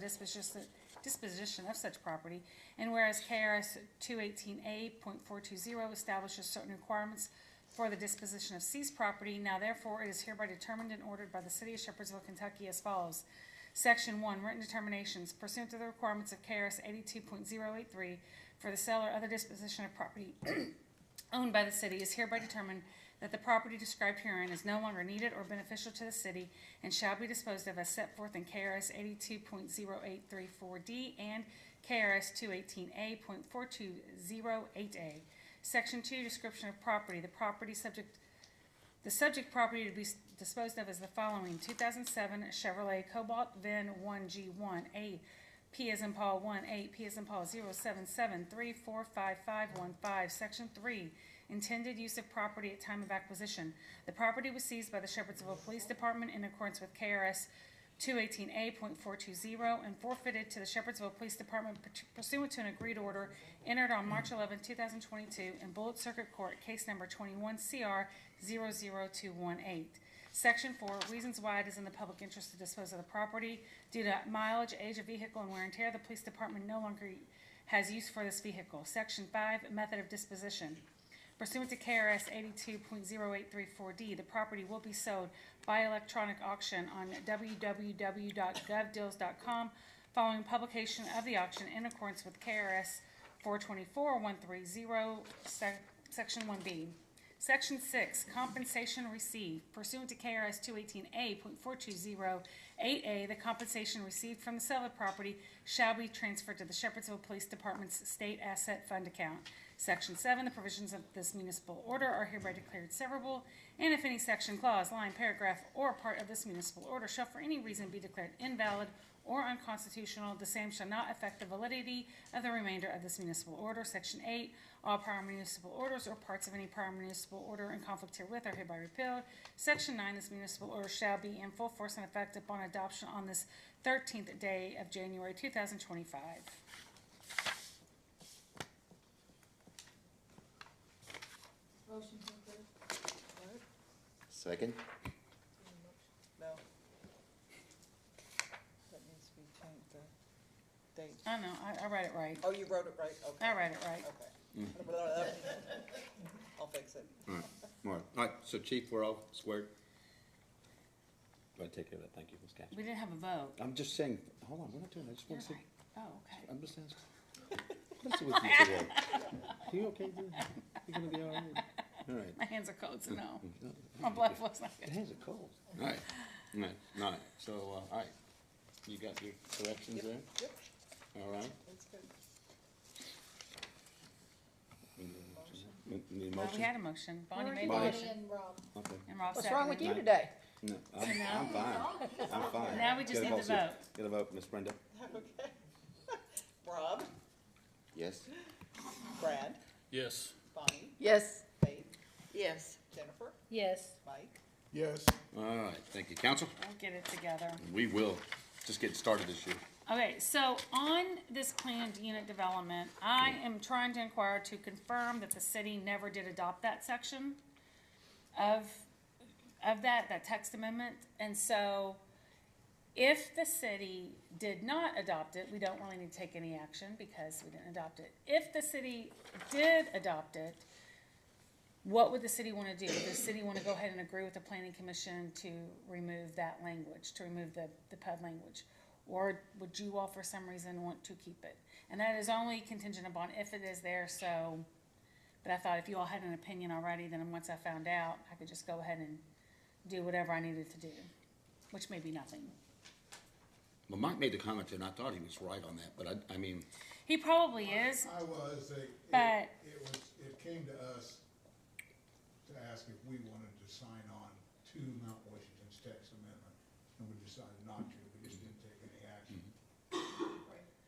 disposition of such property, and whereas KRS 218A.420 establishes certain requirements for the disposition of seized property, now therefore it is hereby determined and ordered by the City of Shepherdsville, Kentucky as follows. Section 1, written determinations pursuant to the requirements of KRS 82.083 for the sale or other disposition of property owned by the city is hereby determined that the property described herein is no longer needed or beneficial to the city and shall be disposed of as set forth in KRS 82.0834D and KRS 218A.4208A. Section 2, description of property. The subject property to be disposed of is the following: 2007 Chevrolet Cobalt VIN 1G1 A P as in Paul 18 P as in Paul 077345515. Section 3, intended use of property at time of acquisition. The property was seized by the Shepherdsville Police Department in accordance with KRS 218A.420 and forfeited to the Shepherdsville Police Department pursuant to an agreed order entered on March 11, 2022 in Bullitt Circuit Court, case number 21 CR 00218. Section 4, reasons why it is in the public interest to dispose of the property. Due to mileage, age of vehicle, and wear and tear, the police department no longer has use for this vehicle. Section 5, method of disposition. Pursuant to KRS 82.0834D, the property will be sold by electronic auction on www.govdeals.com following publication of the auction in accordance with KRS 424.130, Section 1B. Section 6, compensation received. Pursuant to KRS 218A.4208A, the compensation received from the sale of property shall be transferred to the Shepherdsville Police Department's State Asset Fund account. Section 7, the provisions of this municipal order are hereby declared severable, and if any section, clause, line, paragraph, or part of this municipal order shall for any reason be declared invalid or unconstitutional, the same shall not affect the validity of the remainder of this municipal order. Section 8, all prior municipal orders or parts of any prior municipal order in conflict herewith are hereby repealed. Section 9, this municipal order shall be in full force and effect upon adoption on this 13th day of January 2025. Motion to approve. Second? No. That needs to be changed, the date. I know, I read it right. Oh, you wrote it right, okay. I read it right. Okay. I'll fix it. All right, so Chief, we're all squared? Go ahead, take care of that. Thank you, Ms. Catherine. We didn't have a vote. I'm just saying, hold on, we're not doing that. I just want to see. Oh, okay. I'm just asking. What's with you today? You okay, dude? You gonna be all right? All right. My hands are cold, so no. My blood flow's not It good. has a cold. All right, all right, so, all right. You got your corrections there? Yep, All right. that's good. Need a Well, motion? we had a motion. Bonnie made a Bonnie. motion, And Rob. Okay. and Rob What's wrong with seconded. you today? No, I'm fine. I'm fine. Now we just Get a need to vote. Get a vote, Miss Brenda. Okay. Rob, Yes? Brad, Yes. Bonnie, Yes. Faith, Yes. Jennifer, Yes. Mike. Yes, All right, thank you, council. We'll get it together. We will just get started this year. Okay, so on this planned unit development, I am trying to inquire to confirm that the city never did adopt that section of that text amendment. And so if the city did not adopt it, we don't really need to take any action because we didn't adopt it. If the city did adopt it, what would the city want to do? Would the city want to go ahead and agree with the planning commission to remove that language, to remove the PUD language? Or would you all for some reason want to keep it? And that is only contingent upon if it is there, so, but I thought if you all had an opinion already, then once I found out, I could just go ahead and do whatever I needed to do, which may be nothing. Well, Mike made the comment and I thought he was right on that, but I mean, He probably is, I was, But- it came to us to ask if we wanted to sign on to Mount Washington's text amendment, and we decided not to, we just didn't take any action.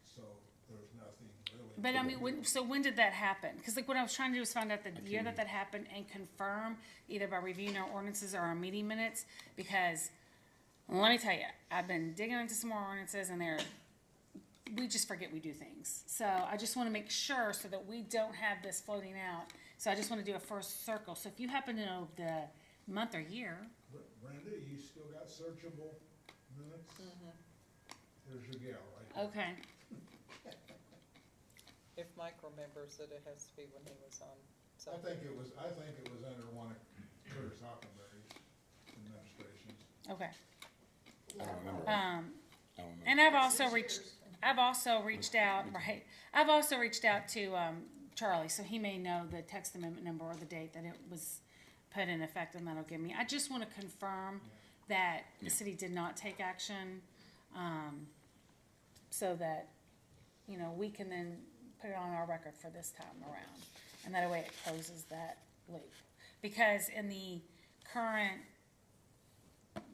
So there's nothing really. but I mean, when did that happen? Cause like what I was trying to do was find out the year that happened and confirm either by reviewing our ordinances or our meeting minutes, because let me tell you, I've been digging into some more ordinances and we just forget we do things. So I just wanna make sure so that we don't have this floating out. So I just wanna do a first circle. So if you happen to know the month or year, Brenda, you still got searchable minutes? There's your gal right there. okay, If Mike remembers that it has to be when he was on, so. I think it was under one of Curtis Hockenberry's administrations. okay. I don't remember. Um, I don't remember. and I've also reached out, right, I've also reached out to, Charlie, so he may know the text amendment number or the date that it was put in effect, and that'll give me, I just wanna confirm that the city did not take action, so that, you know, we can then put it on our record for this time around, and that way it closes that loop. Because in the current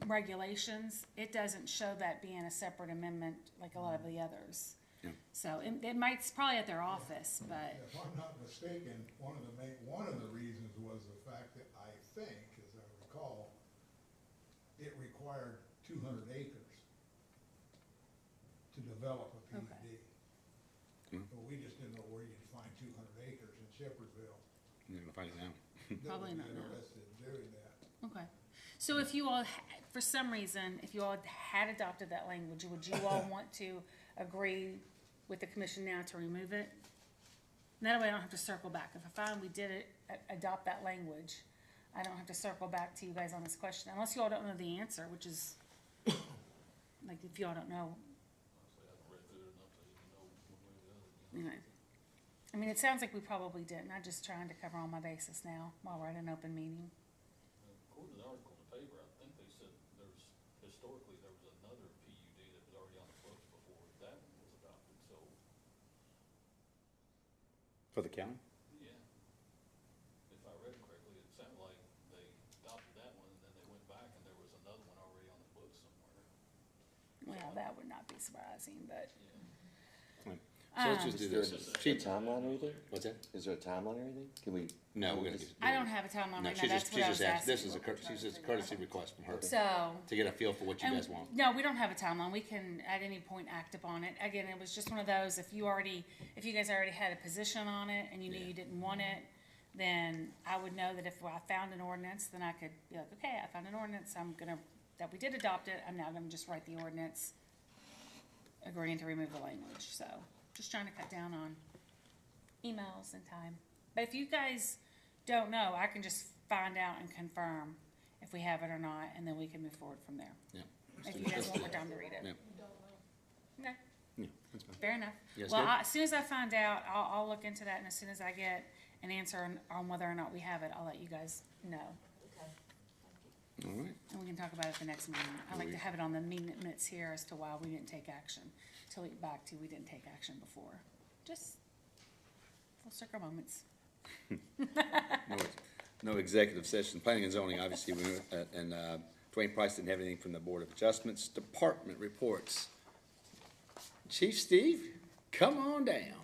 regulations, it doesn't show that being a separate amendment like a lot of the others. Yeah. So it's probably at their office, but, If I'm not mistaken, one of the reasons was the fact that I think, as I recall, it required 200 acres to develop a PUD. Okay. But we just didn't know where you'd find 200 acres in Shepherdville. You're gonna find it now. Probably not That now. would be interested in doing that. okay. So if you all, for some reason, if you all had adopted that language, would you all want to agree with the commission now to remove it? And that way I don't have to circle back. If I find we did adopt that language, I don't have to circle back to you guys on this question, unless you all don't know the answer, which is, like, if you all don't know. You know, I mean, it sounds like we probably didn't. I'm just trying to cover all my bases now while we're at an open meeting. According to the article in the paper, I think they said historically there was another PUD that was already on the books before that one was adopted, so, For the county? yeah. If I read correctly, it sounded like they adopted that one and then they went back and there was another one already on the books somewhere. Well, that would not be surprising, but, So let's just do Is there this. a timeline or anything? What's that? Is there a timeline or anything? Can we? No, we're gonna just- get. I don't have a timeline No, right now, she's that's just, what I she's was just asking, this asking. is she's just a courtesy request from her, So. to get a feel for what you and guys want. No, we don't have a timeline, we can at any point act upon it. Again, it was just one of those, if you guys already had a position on it and you knew you didn't want it, then I would know that if I found an ordinance, then I could be like, okay, I found an ordinance, that we did adopt it, I'm now gonna just write the ordinance agreeing to remove the language, so, just trying to cut down on emails and time. But if you guys don't know, I can just find out and confirm if we have it or not, and then we can move forward from there. Yeah. If you guys want more time to read it. Yeah. Okay. Yeah, that's fine. fair enough. Yes, Well, good? as soon as I find out, I'll look into that, and as soon as I get an answer on whether or not we have it, I'll let you guys know. All right. And we can talk about it at the next meeting. I like to have it on the minutes here as to why we didn't take action, till we get back to we didn't take action before. Just full circle moments. No executive session. Planning and zoning, obviously, and Dwayne Price didn't have anything from the Board of Adjustments. Department reports. Chief Steve, come on down.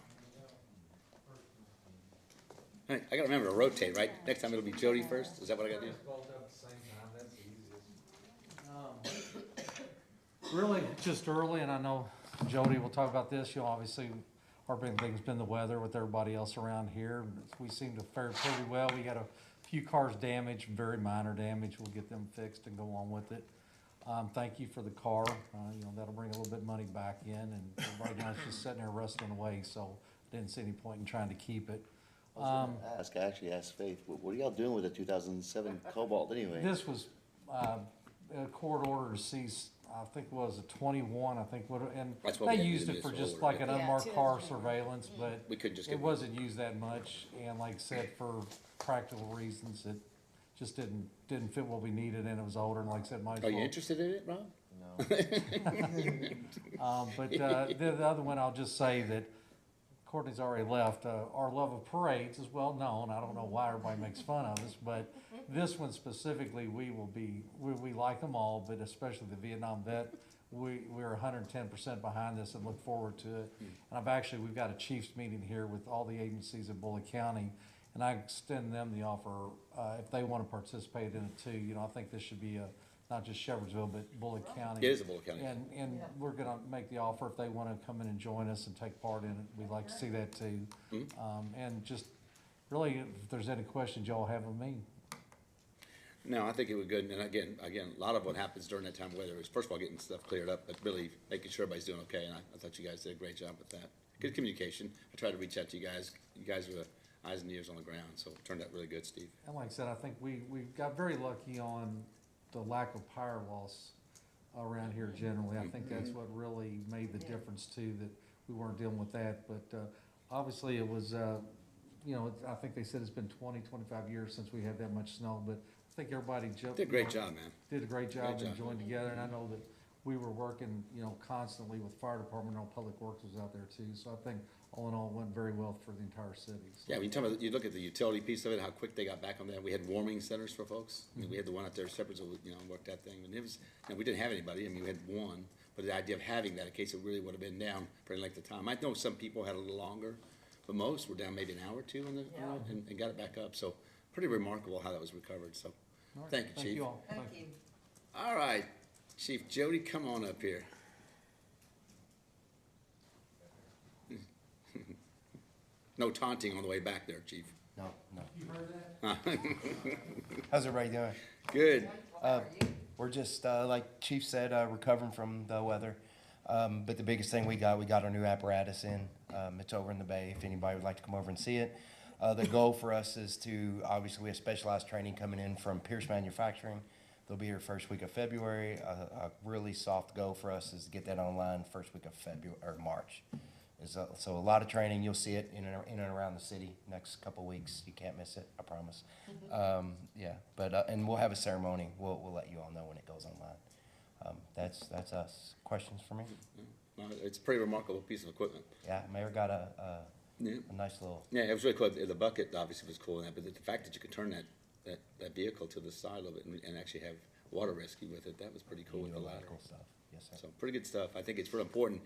Hey, I gotta remember to rotate, right? Next time it'll be Jody first? Is that what I gotta do? Really, just early, and I know Jody will talk about this, obviously, our big thing's been the weather with everybody else around here. We seem to fare pretty well. We got a few cars damaged, very minor damage. We'll get them fixed and go on with it. Thank you for the car. That'll bring a little bit of money back in, and right now it's just sitting there rusting away, so didn't see any point in trying to keep it. I actually asked Faith, what are y'all doing with the 2007 Cobalt anyway? This was a court order to seize, I think it was a 21, I think, and That's what we they had to used do it for this just order. like an Yeah, unmarked car surveillance, but We couldn't just it get. wasn't used that much, and like I said, for practical reasons, it just didn't fit what we needed, and it was older, and like I said, might as Are well. you interested in it, Rob? But the other one, I'll just say that Courtney's already left. Our love of parades is well known. I don't know why everybody makes fun of us, but this one specifically, we like them all, but especially the Vietnam vet. We're 110% behind this and look forward to it. And we've got a chiefs meeting here with all the agencies in Bullitt County, and I extend them the offer, if they want to participate in it too. I think this should be not just Shepherdsville, but Bullitt County. It is a Bullitt County. And we're gonna make the offer if they wanna come in and join us and take part in it. We'd like to see that too. And just really, if there's any questions y'all have of me. No, I think it was good, and again, a lot of what happens during that time of weather is, first of all, getting stuff cleared up, but really making sure everybody's doing okay, and I thought you guys did a great job with that. Good communication. I tried to reach out to you guys. You guys were eyes and ears on the ground, so it turned out really good, Steve. And like I said, I think we got very lucky on the lack of power loss around here generally. I think that's what really made the difference too, that we weren't dealing with that. But obviously it was, I think they said it's been 20, 25 years since we had that much snow, but I think everybody jumped. Did a great job, man. Did a great job Great job. and joined together. And I know that we were working, constantly with fire department, and all public works was out there too. So I think all in all, it went very well for the entire city. So. Yeah, you look at the utility piece of it, how quick they got back on that. We had warming centers for folks. I mean, we had the one out there, Shepherdsville, worked that thing. And it was, we didn't have anybody. I mean, we had one, but the idea of having that in case it really would have been down for any length of time. I know some people had a little longer, but most were down maybe an hour or two and got it back up. So pretty remarkable how that was recovered. So Right. thank you, Chief. Thank you all. Thank you. All right, Chief Jody, come on up here. No taunting on the way back there, Chief. No. You heard that? How's everybody doing? Good. We're just, like Chief said, recovering from the weather. But the biggest thing we got our new apparatus in. It's over in the bay if anybody would like to come over and see it. The goal for us is to, obviously we have specialized training coming in from Pierce Manufacturing. They'll be here first week of February. A really soft goal for us is to get that online first week of February or March. So a lot of training, you'll see it in and around the city next couple of weeks. You can't miss it, I promise. And we'll have a ceremony. We'll let you all know when it goes online. That's us. Questions for me? It's a pretty remarkable piece of equipment. Yeah, Mayor got a nice little. Yeah, it was really cool. The bucket obviously was cool in that, but the fact that you could turn that vehicle to the side of it and actually have water rescue with it, that was pretty cool with the ladder. Cool stuff. Yes, sir. So pretty good stuff. I think it's real important.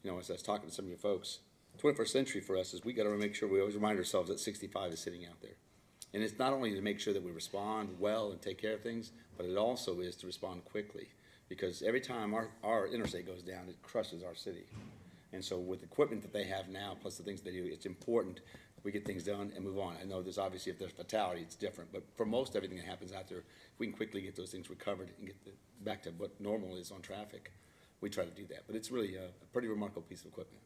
As I was talking to some of your folks, 21st century for us is we got to make sure we always remind ourselves that 65 is sitting out there. And it's not only to make sure that we respond well and take care of things, but it also is to respond quickly. Because every time our interstate goes down, it crushes our city. And so with the equipment that they have now, plus the things they do, it's important we get things done and move on. I know there's obviously, if there's fatality, it's different. But for most everything that happens out there, if we can quickly get those things recovered and get back to what normal is on traffic, we try to do that. But it's really a pretty remarkable piece of equipment.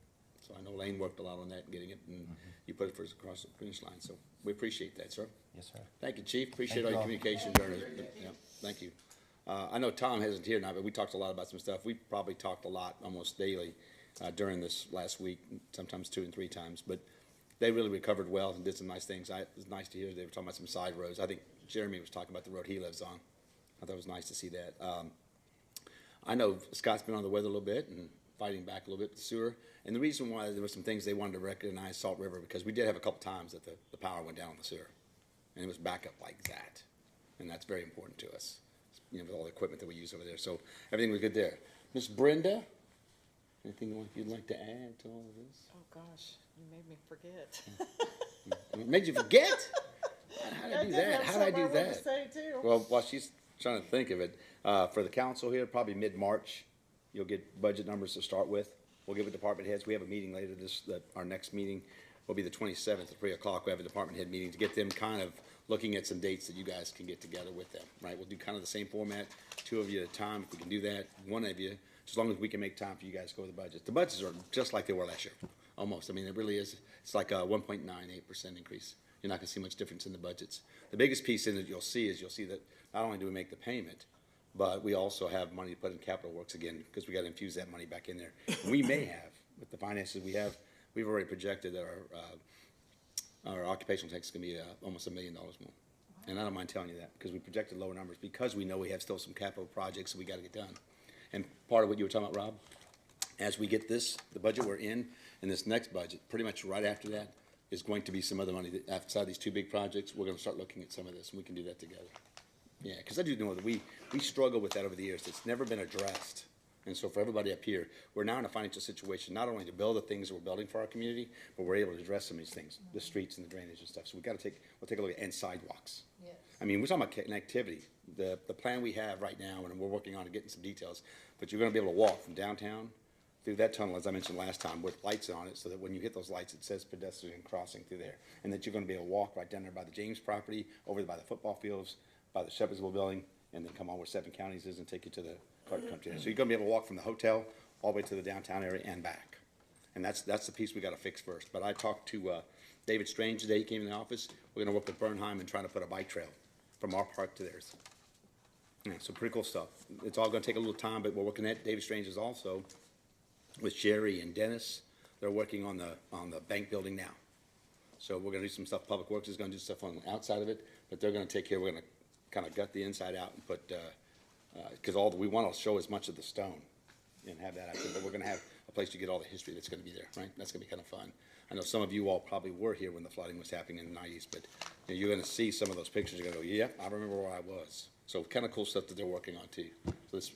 So I know Lane worked a lot on that and getting it, and you put it for us across the finish line. So we appreciate that, sir. Yes, sir. Thank you, Chief. Appreciate Thank all you your all. communication during it. Yeah, thank you. I know Tom isn't here now, but we talked a lot about some stuff. We probably talked a lot almost daily. during this last week, sometimes 2 and 3 times, but they really recovered well and did some nice things. It was nice to hear they were talking about some side roads. I think Jeremy was talking about the road he lives on. I thought it was nice to see that. I know Scott's been on the weather a little bit and fighting back a little bit with the sewer. And the reason why there were some things they wanted to recognize Salt River, because we did have a couple times that the power went down on the sewer. And it was back up like that. And that's very important to us, you know, with all the equipment that we use over there. So everything was good there. Miss Brenda, anything you'd like to add to all of this? Oh, gosh, you made me forget. It made you forget? How did I do did that? have How did I something do wanted to that? say, too. Well, while she's trying to think of it, for the council here, probably mid-March, you'll get budget numbers to start with. We'll give it department heads. We have a meeting later our next meeting will be the 27th at 3 o'clock. We have a department head meeting to get them kind of looking at some dates that you guys can get together with them, right? We'll do kind of the same format, 2 of you at a time. If we can do that, 1 of you, as long as we can make time for you guys to go over the budgets. The budgets are just like they were last year, almost. I mean, it really is. It's like a 1.98% increase. You're not gonna see much difference in the budgets. The biggest piece in it you'll see that not only do we make the payment, but we also have money to put in capital works again, because we gotta infuse that money back in there. We may have, with the finances we have, we've already projected that our occupational tax is gonna be almost $1 million more. And I don't mind telling you that, because we projected lower numbers, because we know we have still some capital projects that we gotta get done. And part of what you were talking about, Rob, as we get the budget we're in, and this next budget, pretty much right after that, is going to be some other money that, outside these 2 big projects, we're gonna start looking at some of this, and we can do that together. Yeah, because I do know that we struggle with that over the years. It's never been addressed. And so for everybody up here, we're now in a financial situation, not only to build the things that we're building for our community, but we're able to address some of these things, the streets and the drainage and stuff. So we'll take a look at, and sidewalks. Yes. I mean, we're talking about connectivity. The plan we have right now, and we're working on getting some details, but you're gonna be able to walk from downtown through that tunnel, as I mentioned last time, with lights on it, so that when you hit those lights, it says pedestrian crossing through there. And that you're gonna be able to walk right down there by the James property, over by the football fields, by the Shepherdsville building, and then come on where 7 Counties is and take you to the Clark Country. So you're gonna be able to walk from the hotel all the way to the downtown area and back. And that's the piece we gotta fix first. But I talked to David Strange today. He came in the office. We're gonna work with Bernheim and trying to put a bike trail from our park to theirs. Yeah, so pretty cool stuff. It's all gonna take a little time, but we're working at, David Strange is also with Sherry and Dennis. They're working on the bank building now. So we're gonna do some stuff. Public Works is gonna do stuff on the outside of it, but they're gonna take care, we're gonna kind of gut the inside out and put, because we want to show as much of the stone and have that out there, but we're gonna have a place to get all the history that's gonna be there, right? That's gonna be kind of fun. I know some of you all probably were here when the flooding was happening in the 90s, but you know, you're gonna see some of those pictures, you're gonna go, yeah, I remember where I was. So kind of cool stuff that they're working on too. So this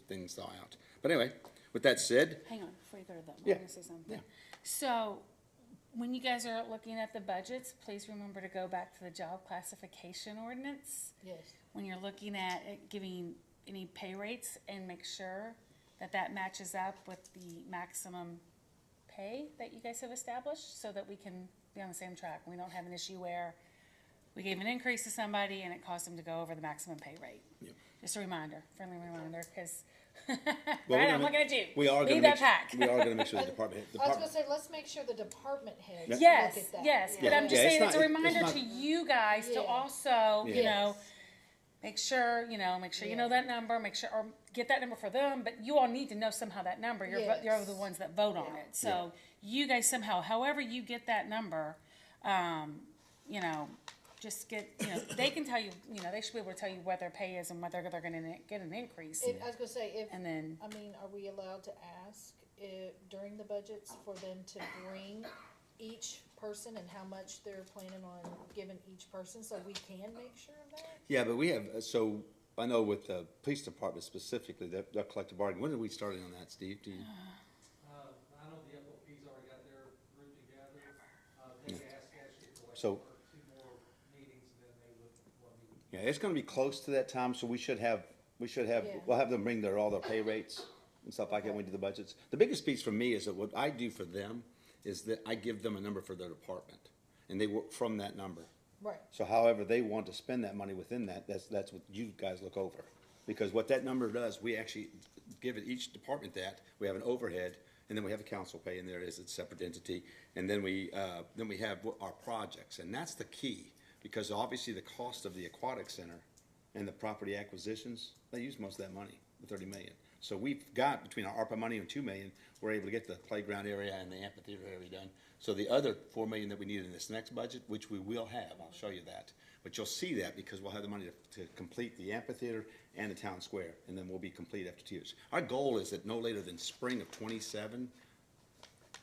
things thaw out. But anyway, with that said, Hang on, before you go to that, Yeah. I'm gonna say something. Yeah. So, when you guys are looking at the budgets, please remember to go back to the job classification ordinance. Yes. When you're looking at it, giving any pay rates, and make sure that that matches up with the maximum pay that you guys have established, so that we can be on the same track. We don't have an issue where we gave an increase to somebody and it caused them to go over the maximum pay rate. Yep. Just a reminder, friendly reminder, because, Well, we're right, gonna I'm make- looking at you. we are Lead gonna that make, pack. we are gonna make sure the department, I was gonna say, let's make sure the department heads look Yes, at that. yes, but Yeah. I'm just Yeah, it's saying it's a not- it's reminder not- to you guys to Yeah. also, you Yeah. know, make sure you know that number, make sure, or get that number for them, but you all need to know somehow that number. You're Yes. the ones that vote on Yeah. it. So you guys somehow, however you get that number, you know, just get, you know, they can tell you, you know, they should be able to tell you what their pay is and whether they're gonna get an increase. I was gonna say, if, And then, I mean, are we allowed to ask during the budgets for them to bring each person and how much they're planning on giving each person, so we can make sure of that? yeah, but we have, so I know with the police department specifically, their collective bargaining, when did we start on that, Steve? Do you? I know the FOP's already got their group together. They asked actually for like So- 1 or 2 more meetings, and then they would want me to. Yeah, it's gonna be close to that time, so we should have, Yeah. we'll have them bring all their pay rates and stuff like that when we do the budgets. The biggest piece for me is that what I do for them is that I give them a number for their department, and they work from that number. Right. So however they want to spend that money within that, that's what you guys look over. Because what that number does, we actually give it each department that, we have an overhead, and then we have a council pay in there as a separate entity. And then we have our projects, and that's the key, because obviously the cost of the aquatic center and the property acquisitions, they use most of that money, the 30 million. So we've got, between our ARPA money and 2 million, we're able to get the playground area and the amphitheater area done. So the other 4 million that we need in this next budget, which we will have, I'll show you that. But you'll see that because we'll have the money to complete the amphitheater and the town square, and then we'll be complete after 2 years. Our goal is that no later than spring of '27,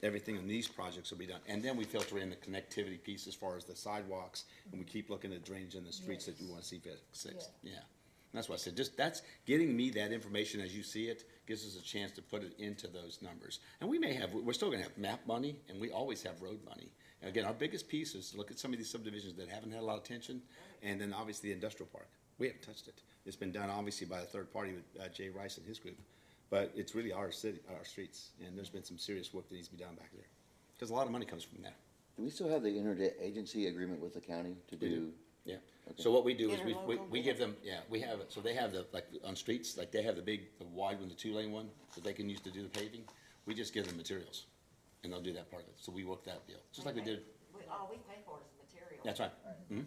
everything in these projects will be done. And then we filter in the connectivity piece as far as the sidewalks, and we keep looking at drainage in the streets that we want to see fixed. Yeah. And that's why I said, just, that's, getting me that information as you see it, gives us a chance to put it into those numbers. And we may have, we're still gonna have map money, and we always have road money. And again, our biggest piece is to look at some of these subdivisions that haven't had a lot of attention, and then obviously the industrial park. We haven't touched it. It's been done obviously by a third party with Jay Rice and his group. But it's really our city, our streets, and there's been some serious work that needs to be done back there. Because a lot of money comes from that. Do we still have the interagency agreement with the county to We do? Yeah. Okay. So what we do is Interlocal we give them, yeah, we have, so they have the, like, on streets, like they have the big, the wide one, the 2-lane one, that they can use to do the paving. We just give them materials, and they'll do that part of it. So we work that deal, just like we did. All we pay for is material. That's right. Mhm.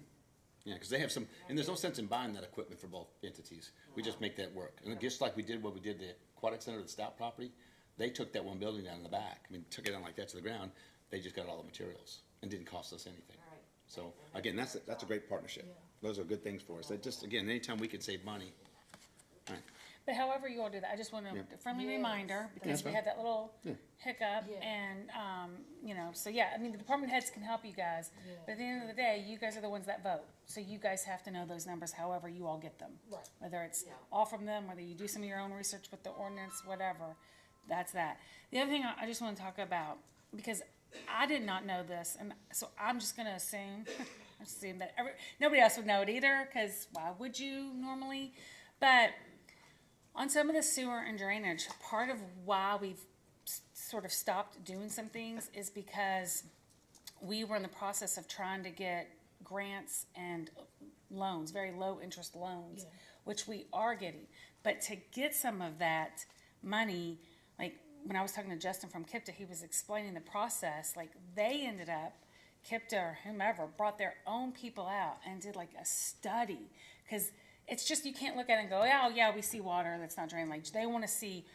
Yeah, because they have some, and there's no sense in buying that equipment for both entities. We just make that work. And just like we did what we did the aquatic center, the Stout property, they took that one building down in the back. I mean, took it down like that to the ground. They just got all the materials and didn't cost us anything. Right. So again, that's a great partnership. Those are good things for us. That just, again, anytime we can save money. All right. But however you all do that, I just want a friendly Yes. reminder, because That's we fine. had that little Yeah. hiccup, Yeah. and, you know, so yeah, I mean, the department heads can help you guys, but at the end of the day, you guys are the ones that vote, so you guys have to know those numbers however you all get them. Right. Whether it's Yeah. all from them, whether you do some of your own research with the ordinance, whatever, that's that. The other thing I just wanna talk about, because I did not know this, and so I'm just gonna assume, that nobody else would know it either, cause why would you normally? But on some of the sewer and drainage, part of why we've sort of stopped doing some things is because we were in the process of trying to get grants and loans, very low interest loans, which we are getting. But to get some of that money, like when I was talking to Justin from KIPTA, he was explaining the process. Like they ended up, KIPTA or whomever, brought their own people out and did like a study. Because it's just, you can't look at it and go, oh yeah, we see water that's not draining. Like they want to see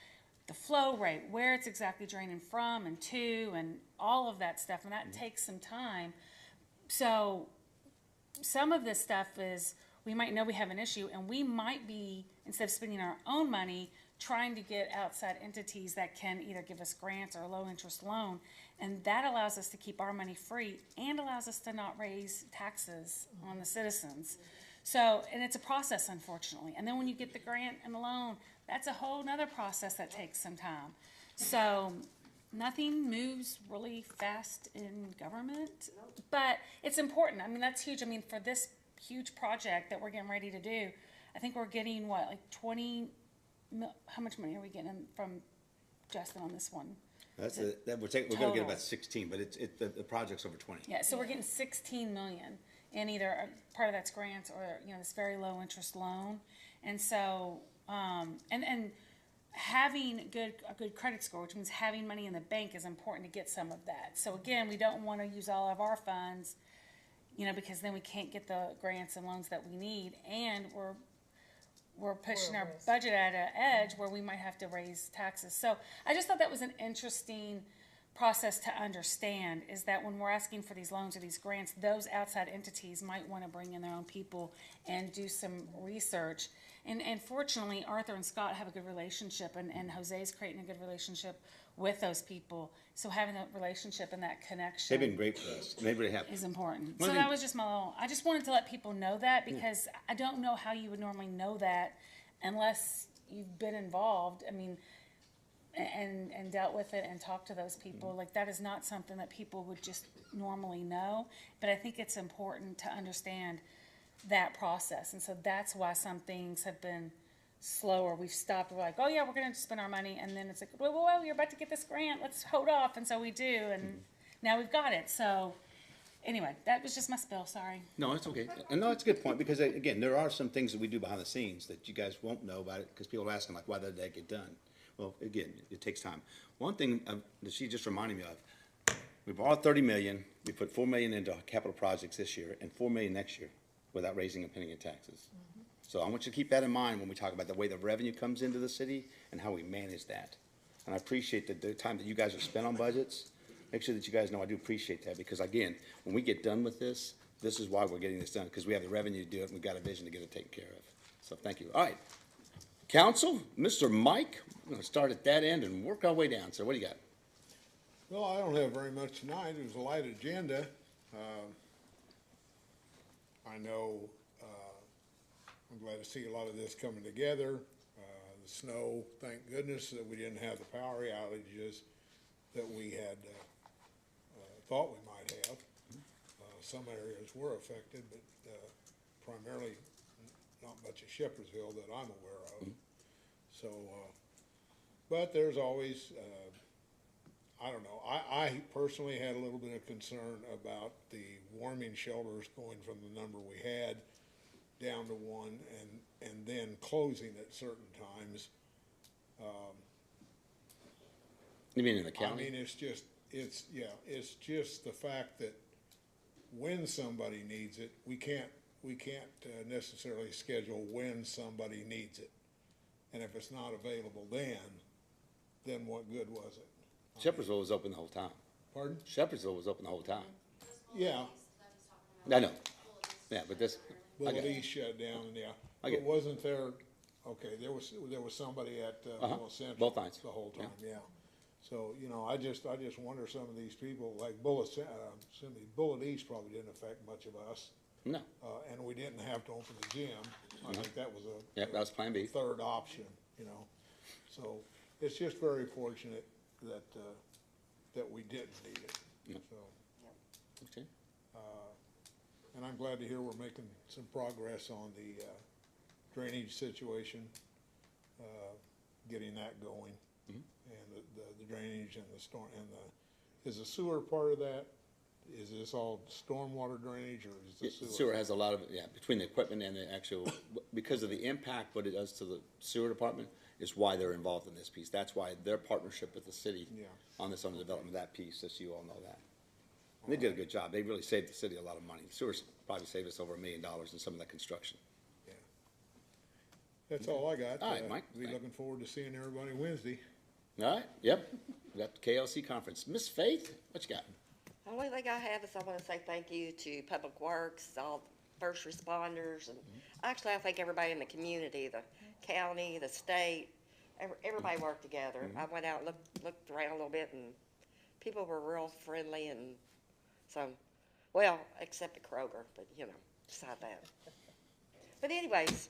the flow rate, where it's exactly draining from and to, and all of that stuff. And that takes some time. So some of this stuff is, we might know we have an issue, and we might be, instead of spending our own money, trying to get outside entities that can either give us grants or a low interest loan. And that allows us to keep our money free and allows us to not raise taxes on the citizens. So, and it's a process, unfortunately. And then when you get the grant and the loan, that's a whole nother process that takes some time. So nothing moves really fast in government, but it's important. I mean, that's huge. I mean, for this huge project that we're getting ready to do, I think we're getting what, like 20, how much money are we getting from Justin on this one? That's we're gonna get Total. about 16, but the project's over 20. Yeah, so we're getting 16 million in either part of that's grants or, you know, this very low interest loan. And so, and having a good credit score, which means having money in the bank, is important to get some of that. So again, we don't want to use all of our funds, you know, because then we can't get the grants and loans that we need, and we're pushing our budget at an edge where we might have to raise taxes. So I just thought that was an interesting process to understand, is that when we're asking for these loans or these grants, those outside entities might want to bring in their own people and do some research. And fortunately, Arthur and Scott have a good relationship, and Jose's creating a good relationship with those people. So having that relationship and that connection They've been great for us. They really have. is important. One So thing- that was just my little, I just wanted to let people know that, because I don't know how you would normally know that unless you've been involved, I mean, and dealt with it and talked to those people. Like, that is not something that people would just normally know, but I think it's important to understand that process. And so that's why some things have been slower. We've stopped, we're like, oh yeah, we're gonna spend our money, and then it's like, whoa, you're about to get this grant, let's hold off, and so we do, and now we've got it. So anyway, that was just my spill, sorry. No, it's okay. And no, it's a good point, because again, there are some things that we do behind the scenes that you guys won't know about it, because people are asking like, why did that get done? Well, again, it takes time. One thing that she just reminded me of, we borrowed 30 million, we put 4 million into capital projects this year and 4 million next year without raising a penny in taxes. So I want you to keep that in mind when we talk about the way the revenue comes into the city and how we manage that. And I appreciate the time that you guys have spent on budgets. Make sure that you guys know I do appreciate that, because again, when we get done with this, this is why we're getting this done, because we have the revenue to do it, and we've got a vision to get it taken care of. So thank you. All right. Council, Mr. Mike, we're gonna start at that end and work our way down. So what do you got? Well, I don't have very much tonight. It was a light agenda. I know, I'm glad to see a lot of this coming together. The snow, thank goodness that we didn't have the power outages that we had, thought we might have. Some areas were affected, but, primarily not much of Shepherdsville that I'm aware of. So, but there's always, I don't know, I personally had a little bit of concern about the warming shelters going from the number we had down to one and then closing at certain times. You mean in the county? I mean, it's just the fact that when somebody needs it, we can't necessarily schedule when somebody needs it. And if it's not available then what good was it? Shepherdsville was open the whole time. Pardon? Shepherdsville was open the whole time. Yeah, I know. Yeah, but this, I Bullet get it. East shut down, yeah. I get But it. wasn't there, okay, there was somebody at, Bullet Central. Both nights. The whole time, yeah. So, you know, I just wonder some of these people, like Bullet East probably didn't affect much of us. No. And we didn't have to open the gym. I think that was Yep, that was Plan B. third option, you know. So it's just very fortunate that we didn't need it, Yep. so. Okay. And I'm glad to hear we're making some progress on the drainage situation, getting that going. And the drainage and the storm, and is the sewer part of that? Is this all stormwater drainage, or is the sewer? Sewer has a lot of, between the equipment and the actual, because of the impact what it does to the sewer department is why they're involved in this piece. That's why their partnership with the city Yeah. on this, on the development of that piece, just so you all know that. And they did a good job. They really saved the city a lot of money. Sewers probably saved us over $1 million in some of that construction. Yeah. That's all I got. All right, Mike. Be looking forward to seeing everybody Wednesday. All right, yep. We got the KLC conference. Miss Faith, what you got? Only thing I have is I want to say thank you to Public Works, all first responders, and actually I think everybody in the community, the county, the state, everybody worked together. I went out and looked around a little bit, and people were real friendly, and so, well, except at Kroger, but you know, beside that. But anyways,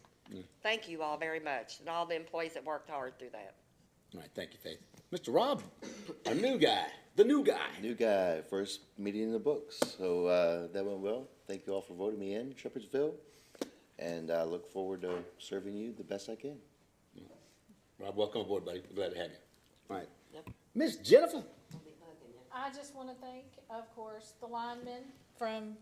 thank you all very much, and all the employees that worked hard through that. All right, thank you, Faith. Mr. Rob, the new guy. New guy, first meeting in the books, so that went well. Thank you all for voting me in, Shepherdsville, and I look forward to serving you the best I can. Rob, welcome aboard, buddy. We're glad to have you. All right. Yep. Miss Jennifer. I just want to thank, of course, the linemen from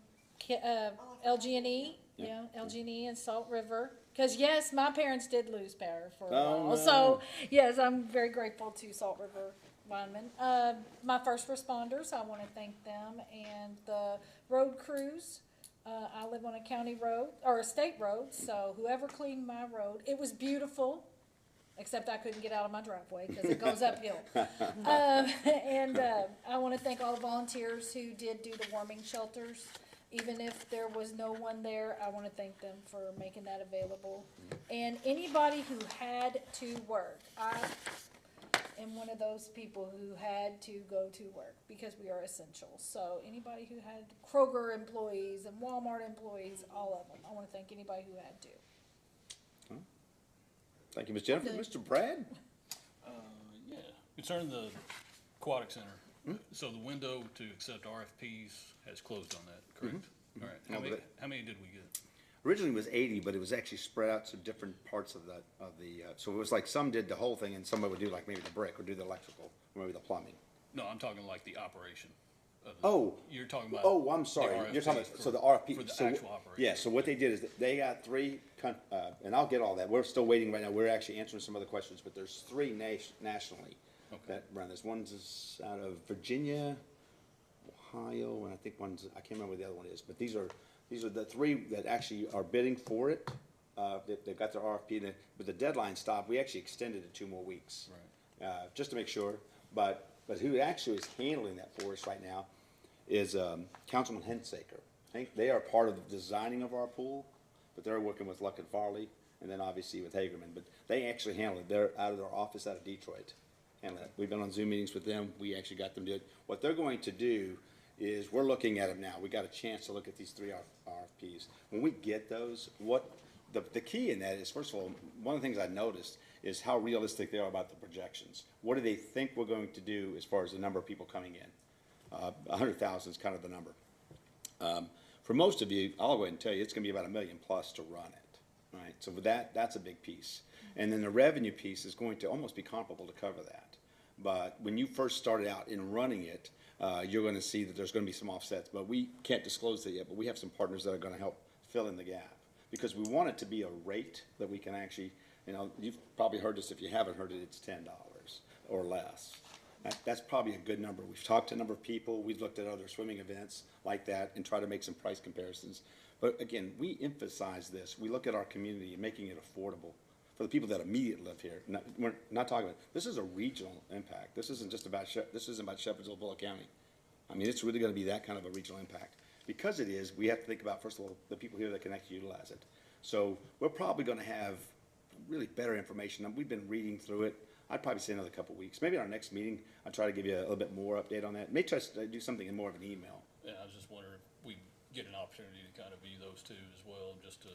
LG&E, LG&E and Salt River. Because, yes, my parents did lose power for a while. no. So, yes, I'm very grateful to Salt River linemen. My first responders, I want to thank them. And the road crews. I live on a county road, or a state road, so whoever cleaned my road, it was beautiful. Except I couldn't get out of my driveway because it goes uphill. And I want to thank all the volunteers who did do the warming shelters. Even if there was no one there, I want to thank them for making that available. And anybody who had to work. I am one of those people who had to go to work because we are essential. So anybody who had Kroger employees and Walmart employees, all of them. I want to thank anybody who had to. Thank you, Miss Jennifer. Mr. Brad? Yeah, concerning the aquatic center, so the window to accept RFPs has closed on that, correct? All right, No, but how many did we get? Originally it was 80, but it was actually spread out to different parts of the, so it was like some did the whole thing and somebody would do like maybe the brick or do the electrical, or maybe the plumbing. No, I'm talking like the operation. Of Oh. You're talking about. Oh, I'm sorry. the You're talking RFPs about, so the for RFP. the so actual operation. Yeah, so what they did is that they got three, and I'll get all that. We're still waiting right now. We're actually answering some other questions, but there's three nationally that run this. One's is out of Virginia, Ohio, and I think one's, I can't remember what the other one is, but these are the three that actually are bidding for it. they've got their RFP, but the deadline stopped, we actually extended it 2 more weeks. Just to make sure, but who actually is handling that for us right now is, Councilman Hensaker. I think they are part of the designing of our pool, but they're working with Luck and Farley, and then obviously with Hagerman, but they actually handle it, they're out of their office out of Detroit. And we've been on Zoom meetings with them, we actually got them to do it. What they're going to do is, we're looking at them now, we got a chance to look at these 3 RFPs. When we get those, the key in that is, first of all, one of the things I noticed is how realistic they are about the projections. What do they think we're going to do as far as the number of people coming in? 100,000 is kind of the number. For most of you, I'll go ahead and tell you, it's gonna be about $1 million plus to run it, right? So with that's a big piece. And then the revenue piece is going to almost be comparable to cover that. But when you first started out in running it, you're gonna see that there's gonna be some offsets, but we can't disclose that yet, but we have some partners that are gonna help fill in the gap. Because we want it to be a rate that we can actually, you've probably heard this, if you haven't heard it, it's $10 or less. That's probably a good number. We've talked to a number of people, we've looked at other swimming events like that and try to make some price comparisons. But again, we emphasize this, we look at our community and making it affordable for the people that immediately live here. We're not talking about, this is a regional impact. This isn't just about, this isn't about Shepherdsville, Bullock County. I mean, it's really gonna be that kind of a regional impact. Because it is, we have to think about, first of all, the people here that can actually utilize it. So we're probably gonna have really better information. We've been reading through it. I'd probably say another couple weeks. Maybe our next meeting, I'll try to give you a little bit more update on that. May try to do something in more of an email. Yeah, I was just wondering if we get an opportunity to kind of view those 2 as well, just to,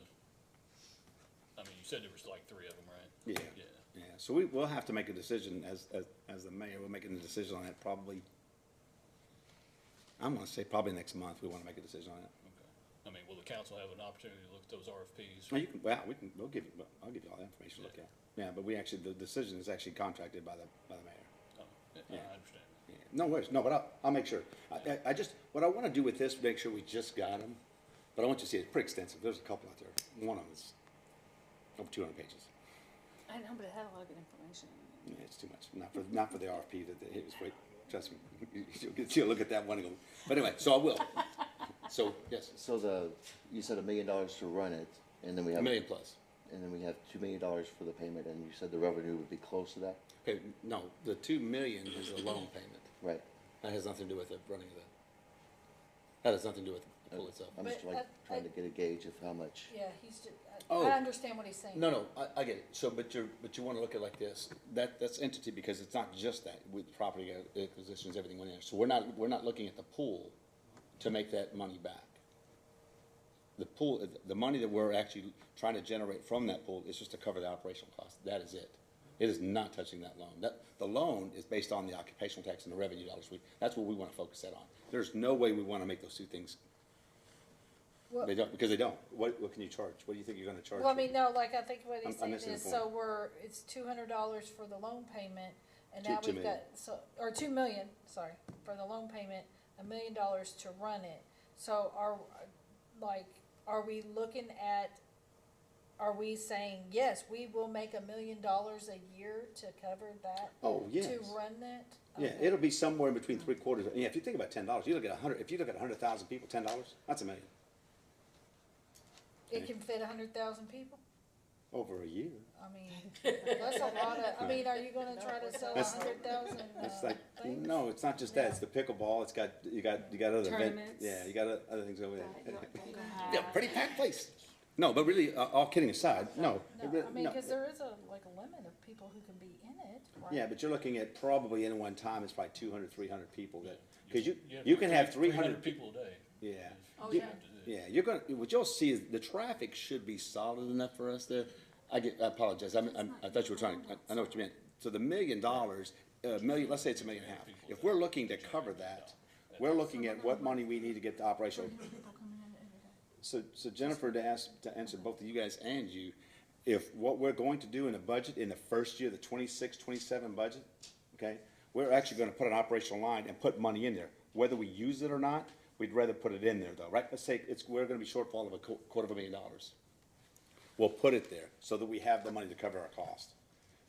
I mean, you said there was like 3 of them, right? Yeah. So we'll have to make a decision as the mayor, we're making a decision on that probably, I'm gonna say probably next month, we wanna make a decision on it. Okay. I mean, will the council have an opportunity to look at those RFPs? Well, I'll give you all the information to look at. Yeah, but the decision is actually contracted by the mayor. Oh, yeah, Yeah. I understand. Yeah. No worries, no, but I'll make sure. I just, what I wanna do with this, make sure we just got them, but I want you to see it's pretty extensive. There's a couple out there. One of them is over 200 pages. I know, but it had a lot of good information. Yeah, it's too much. Not for the RFP that it was great. Trust me, you'll look at that one and go. But anyway, so I will. So yes, So you said $1 million to run it, and then we $1 have. million plus. And then we have $2 million for the payment, and you said the revenue would be close to that? Okay, no, the $2 million is a loan payment. Right. That has nothing to do with the running of that has nothing to do with the pool itself. I'm just But like trying to get a gauge of how much. Yeah, he's just, Oh. I understand what he's saying. No, I get it. So, but you wanna look at it like this. That's entity, because it's not just that with property acquisitions, everything went in there. So we're not looking at the pool to make that money back. The pool, the money that we're actually trying to generate from that pool is just to cover the operational costs. That is it. It is not touching that loan. The loan is based on the occupational tax and the revenue dollars. That's what we wanna focus that on. There's no way we wanna make those 2 things. Well- They don't, because they don't. What can you charge? What do you think you're gonna charge? Well, I mean, no, like, I think what he's I'm saying missing the is, point. so it's $200 for the loan payment, and now Two we've million. got, or 2 million, sorry, for the loan payment, $1 million to run it. So are we looking at, are we saying, yes, we will make $1 million a year to cover that? Oh, yes. To run that? Yeah, Okay. it'll be somewhere in between 3/4. Yeah, if you think about $10, you look at 100. If you look at 100,000 people, $10, that's $1 million It can fit 100,000 people? over a year. I mean, that's a lot of, I mean, are you gonna try to sell That's- 100,000, It's like things? no, it's not just that. It's the pickleball. It's got you got other event. Tournaments. Yeah, you got other things over there. You'll Yeah, have- pretty packed place. No, but really, all kidding aside, no. it No, really- I mean, no. cause there is a limit of people who can be in it, right? Yeah, but you're looking at probably in one time, it's probably 200, 300 people that, because have you can have 300 300 people a day. Yeah. Oh, You- yeah. Yeah, you're gonna, what you'll see is the traffic should be solid enough for us there. I apologize, I thought you were trying, I know what you meant. So the $1 million, let's say it's $1.5 million. If we're looking to cover that, we're looking at what money we need to get to operational. So Jennifer, to answer both of you guys and you, if what we're going to do in the budget, in the first year, the 26, 27 budget, okay, we're actually gonna put an operational line and put money in there. Whether we use it or not, we'd rather put it in there though, right? Let's say we're gonna be shortfall of $250,000. We'll put it there so that we have the money to cover our cost.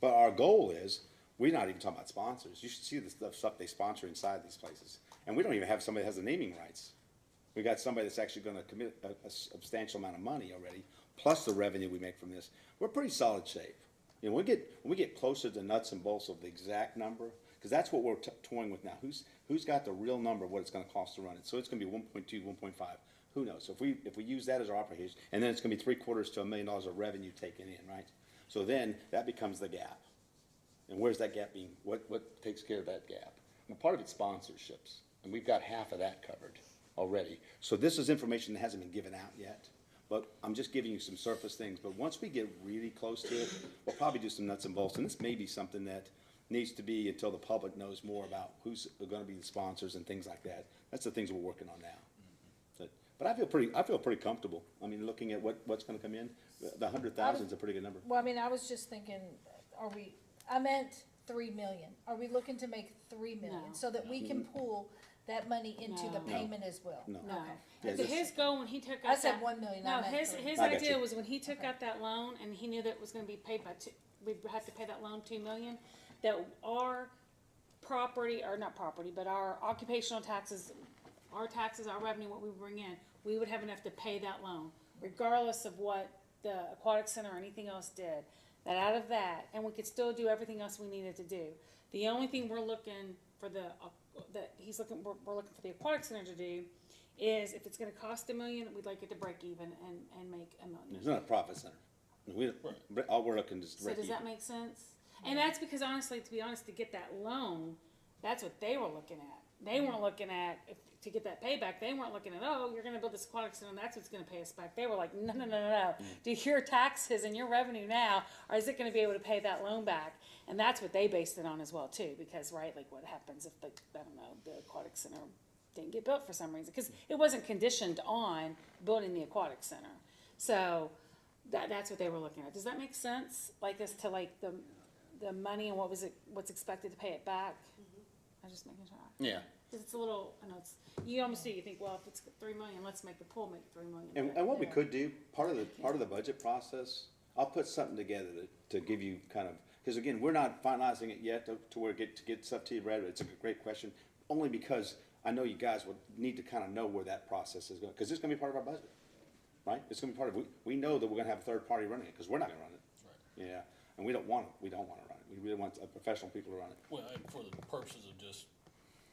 But our goal is, we're not even talking about sponsors. You should see the stuff they sponsor inside these places. And we don't even have somebody that has the naming rights. We got somebody that's actually gonna commit a substantial amount of money already, plus the revenue we make from this, we're pretty solid shape. You know, when we get closer to nuts and bolts of the exact number, because that's what we're toying with now. Who's got the real number of what it's gonna cost to run it? So it's gonna be 1.2, 1.5. Who knows? So if we use that as our operation, and then it's gonna be $750,000 to $1 million of revenue taken in, right? So then that becomes the gap. And where's that gap being? What takes care of that gap? Well, part of it's sponsorships, and we've got half of that covered already. So this is information that hasn't been given out yet, but I'm just giving you some surface things. But once we get really close to it, we'll probably do some nuts and bolts, and this may be something that needs to be until the public knows more about who's gonna be the sponsors and things like that. That's the things we're working on now. But I feel pretty comfortable. I mean, looking at what's gonna come in, the 100,000 is a pretty good number. Well, I mean, I was just thinking, I meant 3 million. Are we looking to make 3 million No. so that we can pull that money into the No. payment as well? No. No. Yeah, So this- his goal when he took out I said that- 1 million, No, I meant his 3. his I got idea you. was when he took out that loan and he knew that it was going to be paid by we'd have to pay that loan $2 million. That our property, or not property, but our occupational taxes, our revenue, what we bring in, we would have enough to pay that loan, regardless of what the aquatic center or anything else did. That out of that, and we could still do everything else we needed to do. The only thing we're looking for we're looking for the aquatic center to do is if it's gonna cost $1 million, we'd like it to break even and make $1 million. It's not a profit center. All we're looking is to So break does even. that make sense? And that's because honestly, to be honest, to get that loan, that's what they were looking at. They weren't looking at, to get that payback, they weren't looking at, oh, you're gonna build this aquatic center and that's what's gonna pay us back. They were like, no. Do your taxes and your revenue now, or is it gonna be able to pay that loan back? And that's what they based it on as well too, because, right, like what happens if the aquatic center didn't get built for some reason? Because it wasn't conditioned on building the aquatic center. So that's what they were looking at. Does that make sense? Like as to like the money and what's expected to pay it back? I'm just making sure. Yeah. Because it's a little, I know it's, you almost do, you think, well, if it's 3 million, let's make the pool make 3 million. And what we could do, part of the budget process, I'll put something together to give you kind of, because again, we're not finalizing it yet to where get stuff to you, Brad. It's a great question, only because I know you guys would need to kind of know where that process is going, because it's going to be part of our budget, right? It's going to be part of, we know that we're going to have a third party running it, because we're not going to run it. Right. Yeah, and we don't want to run it. We really want professional people to run it. Well, and for the purposes of just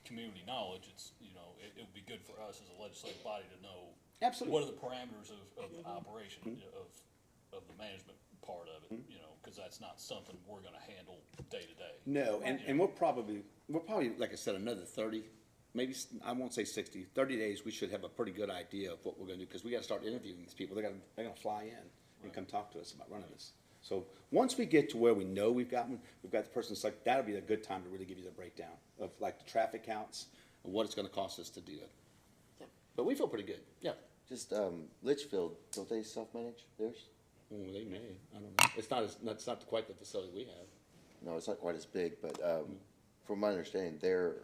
community knowledge, it's, it would be good for us as a legislative body to know. Absolutely. What are the parameters of the operation, of the management part of it, because that's not something we're gonna handle day to day. No, and we're probably, like I said, another 30, maybe, I won't say 60, 30 days, we should have a pretty good idea of what we're gonna do, because we gotta start interviewing these people. They're gonna fly in and come talk to us about running this. So once we get to where we know we've got the person, it's like, that'll be a good time to really give you the breakdown of like the traffic counts and what it's gonna cost us to do it. Yep. But we feel pretty good, yeah. Just, Litchfield, don't they self-manage theirs? Oh, they may, I don't know. It's not quite the facility we have. No, it's not quite as big, but, from my understanding, their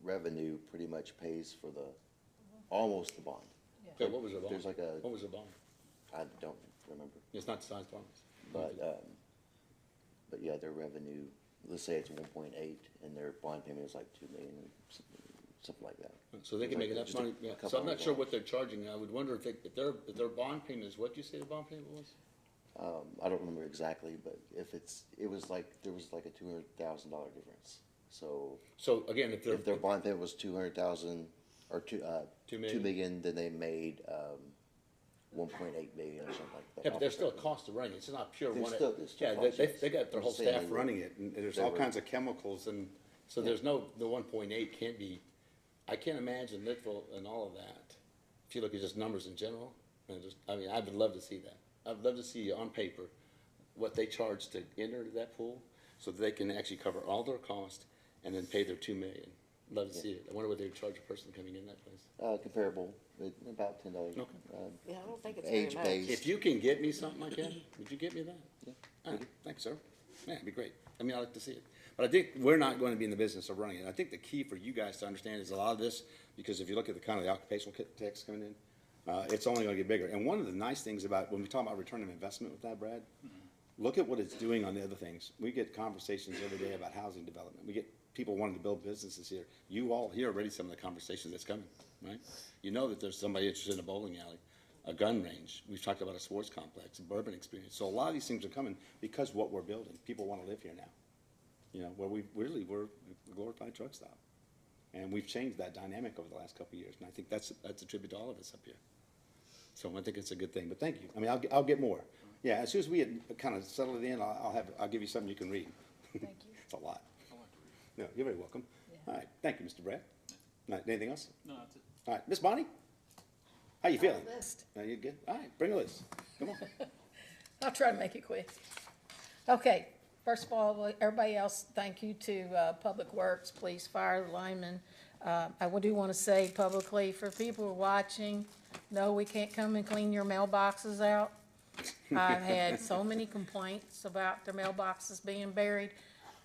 revenue pretty much pays for almost the bond. Okay, what was the bond? There's like What was the bond? I don't remember, It's not the size bonds. but yeah, their revenue, let's say it's 1.8 and their bond payment is like 2 million, something like that. So they can make enough Just a money, yeah. couple So I'm not hundred sure what dollars. they're charging. I would wonder if their bond payment is, what did you say the bond payment was? I don't remember exactly, but there was like a $200,000 difference. So again, If their bond payment was 200,000 or 2 2 million? 2 million, then they made 1.8 million or something like that. Yeah, but there's still a cost to running it. It's not pure There's one. still- there's still Yeah, costs, they yes. got their I'm whole saying staff they were- running it, and there's they all were- kinds of chemicals, and so there's the 1.8 can't be, I can't imagine Litchfield and all of that. If you look at just numbers in general, I mean, I would love to see that. I'd love to see on paper what they charge to enter that pool, so that they can actually cover all their cost and then pay their 2 million. Love to see it. I wonder what they would charge a person coming in that place. Comparable, about $10. Okay. Yeah, I don't think it's very much. Age-based. If you can get me something like that, would you get me that? Yeah. All right, thanks, sir. Yeah, it'd be great. I mean, I'd like to see it. But I think we're not going to be in the business of running it. I think the key for you guys to understand is a lot of this, because if you look at the kind of the occupational tax coming in, it's only going to get bigger. And one of the nice things about, when we talk about return on investment with that, Brad, look at what it's doing on the other things. We get conversations every day about housing development. We get people wanting to build businesses here. You all hear already some of the conversations that's coming, right? You know that there's somebody interested in a bowling alley. a gun range. We've talked about a sports complex, a bourbon experience. So a lot of these things are coming because what we're building. People want to live here now. You know, where we're a glorified truck stop. And we've changed that dynamic over the last couple of years. And I think that's a tribute to all of us up here. So I think it's a good thing, but thank you. I mean, I'll get more. Yeah, as soon as we had kind of settled it in, I'll give you something you can read. Thank you. It's a lot. No, you're very welcome. All right, thank you, Mr. Brad. All right, anything else? No, that's it. All right, Miss Bonnie? How you feeling? You good? All right, bring a list. Come on. I'll try to make it quick. Okay, first of all, everybody else, thank you to Public Works, Police, Fire, linemen. I do want to say publicly, for people who are watching, no, we can't come and clean your mailboxes out. I've had so many complaints about their mailboxes being buried.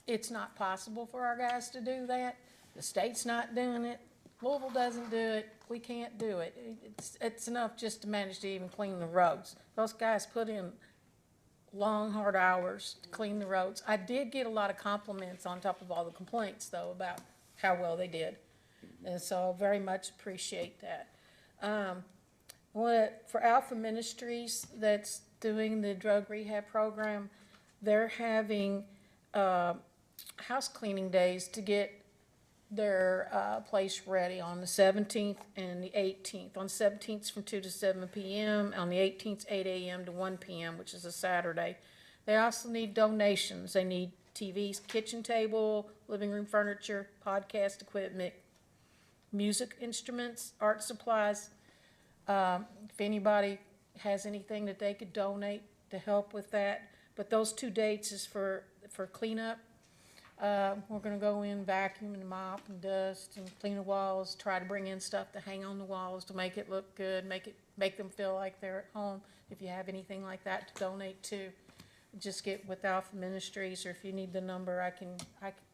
It's not possible for our guys to do that. The state's not doing it. Louisville doesn't do it. We can't do it. It's enough just to manage to even clean the roads. Those guys put in long, hard hours to clean the roads. I did get a lot of compliments on top of all the complaints, though, about how well they did. And so I very much appreciate that. For Alpha Ministries that's doing the drug rehab program, they're having house cleaning days to get their place ready on the 17th and the 18th. On the 17th, it's from 2 to 7 p.m. On the 18th, it's 8 a.m. to 1 p.m., which is a Saturday. They also need donations. They need TVs, kitchen table, living room furniture, podcast equipment, music instruments, art supplies. If anybody has anything that they could donate to help with that. But those 2 dates is for cleanup. We're gonna go in, vacuum and mop and dust and clean the walls, try to bring in stuff to hang on the walls to make it look good, make them feel like they're at home. If you have anything like that to donate to, just get with Alpha Ministries, or if you need the number,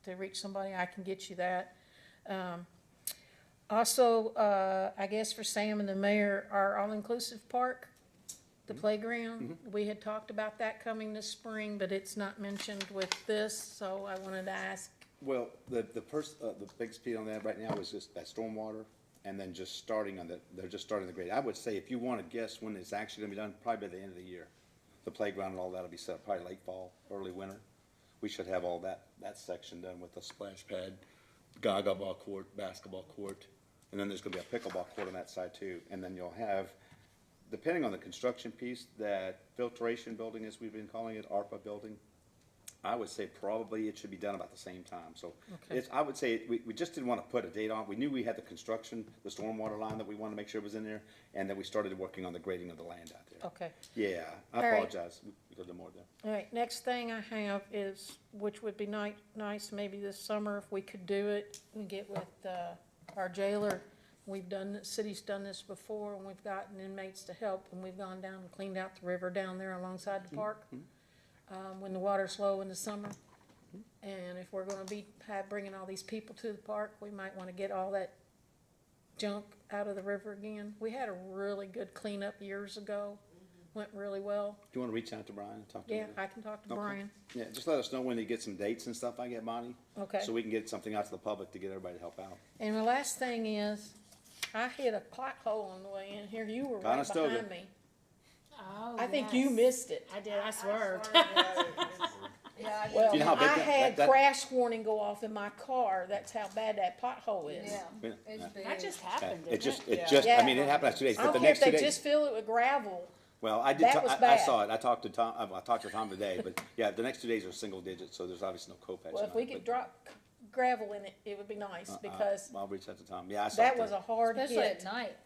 to reach somebody, I can get you that. Also, I guess for Sam and the mayor, our all-inclusive park, the playground, we had talked about that coming this spring, but it's not mentioned with this, so I wanted to ask. Well, the biggest piece on that right now is just that stormwater, and then just starting on they're just starting the grade. I would say if you want to guess when it's actually gonna be done, probably by the end of the year. The playground and all that'll be set up, probably late fall, early winter. We should have all that section done with the splash pad, gaga ball court, basketball court, and then there's gonna be a pickleball court on that side too. And then you'll have, depending on the construction piece, that filtration building, as we've been calling it, ARPA building, I would say probably it should be done about the same time. So I would say, we just didn't want to put a date on. We knew we had the construction, the stormwater line that we wanted to make sure was in there, and then we started working on the grading of the land out there. Okay. Yeah, I All right. apologize. We could do more there. All right, next thing I have is, which would be nice maybe this summer if we could do it, and get with our jailer. We've done, the city's done this before, and we've gotten inmates to help, and we've gone down and cleaned out the river down there alongside the park, when the water's low in the summer. And if we're gonna be bringing all these people to the park, we might wanna get all that junk out of the river again. We had a really good cleanup years ago, went really well. Do you want to reach out to Brian and talk to him? Yeah, I can talk to Okay. Brian. Yeah, just let us know when you get some dates and stuff like that, Bonnie. Okay. So we can get something out to the public to get everybody to help out. And the last thing is, I hit a pothole on the way in here. You were right Conestoga. behind me. Oh, I think you missed it. I did, I swerved. Well, Do you know how big I had that- crash warning go off in my car. That's how bad that pothole is. Yeah, Yeah. it's big. That just happened, It didn't just, Yeah. I mean, it happened last 2 days, I but don't the care next if 2 they days. just fill it with gravel. Well, I did, That was I bad. saw it, I talked to Tom today, but yeah, the next 2 days are single digits, so there's obviously no co-patch. Well, if we on it, could but, drop gravel in it, it would be nice, because I'll reach out to Tom, yeah, I saw it. that was a hard hit. Especially at night.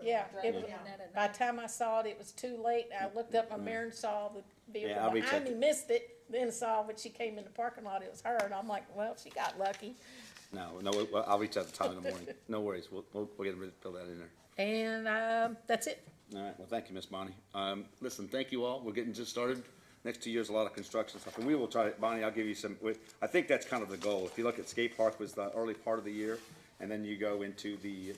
Yeah, it was, Driving that at by night. the time I saw it, it was too late. I looked up my mirror and saw the Yeah, vehicle I'll reach behind out me, to- missed it, then saw when she came in the parking lot, it was her, and I'm like, well, she got lucky. No, well, I'll reach out to Tom in the morning, no worries, we'll get him to fill that in there. And, that's it. All right, well, thank you, Miss Bonnie. Listen, thank you all, we're getting just started. Next 2 years, a lot of construction stuff, and we will try, Bonnie, I'll give you some, I think that's kind of the goal. If you look at skate park was the early part of the year, and then you go into the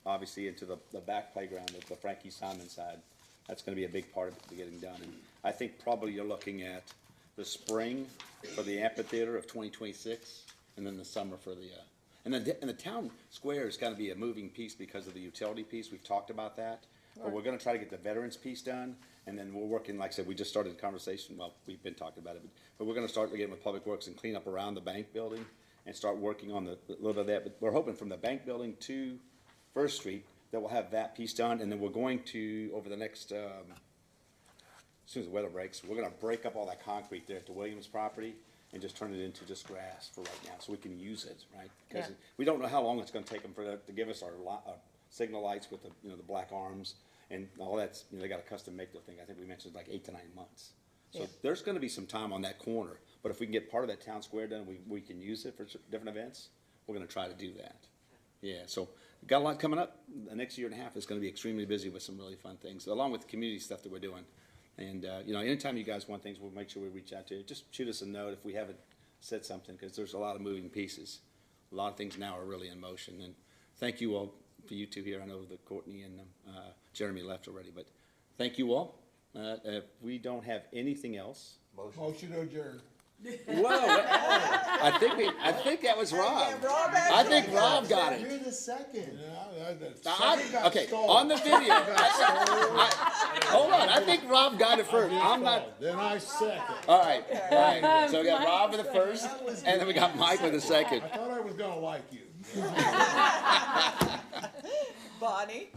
obviously into the back playground, the Frankie Simon side. That's gonna be a big part of it getting done, and I think probably you're looking at the spring for the amphitheater of 2026, and then the summer for the, and the town square is gonna be a moving piece because of the utility piece, we've talked about that. but we're gonna try to get the veterans piece done, and then we're working, like I said, we just started the conversation, well, we've been talking about it, but we're gonna start again with Public Works and clean up around the bank building and start working on the, a little bit of that, but we're hoping from the bank building to First Street, that we'll have that piece done, and then we're going to, over the next, as soon as the weather breaks, we're gonna break up all that concrete there at the Williams property and just turn it into just grass for right now, so we can use it, right? Because Yeah. we don't know how long it's gonna take them to give us our signal lights with the, you know, the black arms and all that's, you know, they got a custom make the thing, I think we mentioned like 8 to 9 months. So Yeah. there's gonna be some time on that corner, but if we can get part of that town square done, we can use it for different events, we're gonna try to do that. Yeah, so, got a lot coming up, the next year and a half is gonna be extremely busy with some really fun things, along with the community stuff that we're doing. And, you know, anytime you guys want things, we'll make sure we reach out to you, just shoot us a note if we haven't said something, cause there's a lot of moving pieces. A lot of things now are really in motion, and thank you all, for you two here, I know that Courtney and, Jeremy left already, but thank you all. If we don't have anything else. Motion to adjourn. Whoa, I think that was Rob. I think Rob got it. You're the second. Yeah, the I- second got okay, stolen. on the video. Hold on, I think Rob got it first. I'm not, Then I second. all right. So we got Rob with the first, and then we got Mike with the second. I thought I was gonna like you. Bonnie,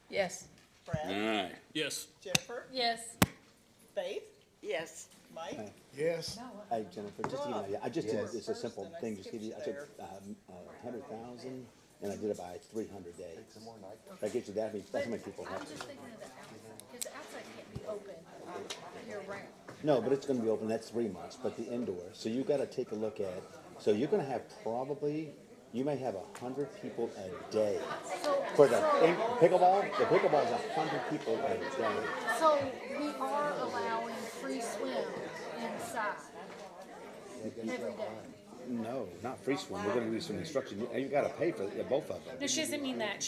Yes. All Brad, right. Yes. Jennifer, Yes. Faith, Yes. Mike. Yes. Hey, Jennifer, just to give you, I just did, Rob, it's a simple first, and I thing, just give you, I took, skipped 100,000, and I did it by 300 days. That gets you, that means, that's how many people have. just thinking of the outside, because the outside can't be open year round. No, but it's gonna be open, that's 3 months, but the indoor, so you gotta take a look at, so you're gonna have probably, you may have 100 people a day. For the pickleball, the pickleball is 100 people a day. So we are allowing free swim inside every day. No, not free swim, we're gonna do some instruction, you gotta pay for both of them. No, she doesn't mean that.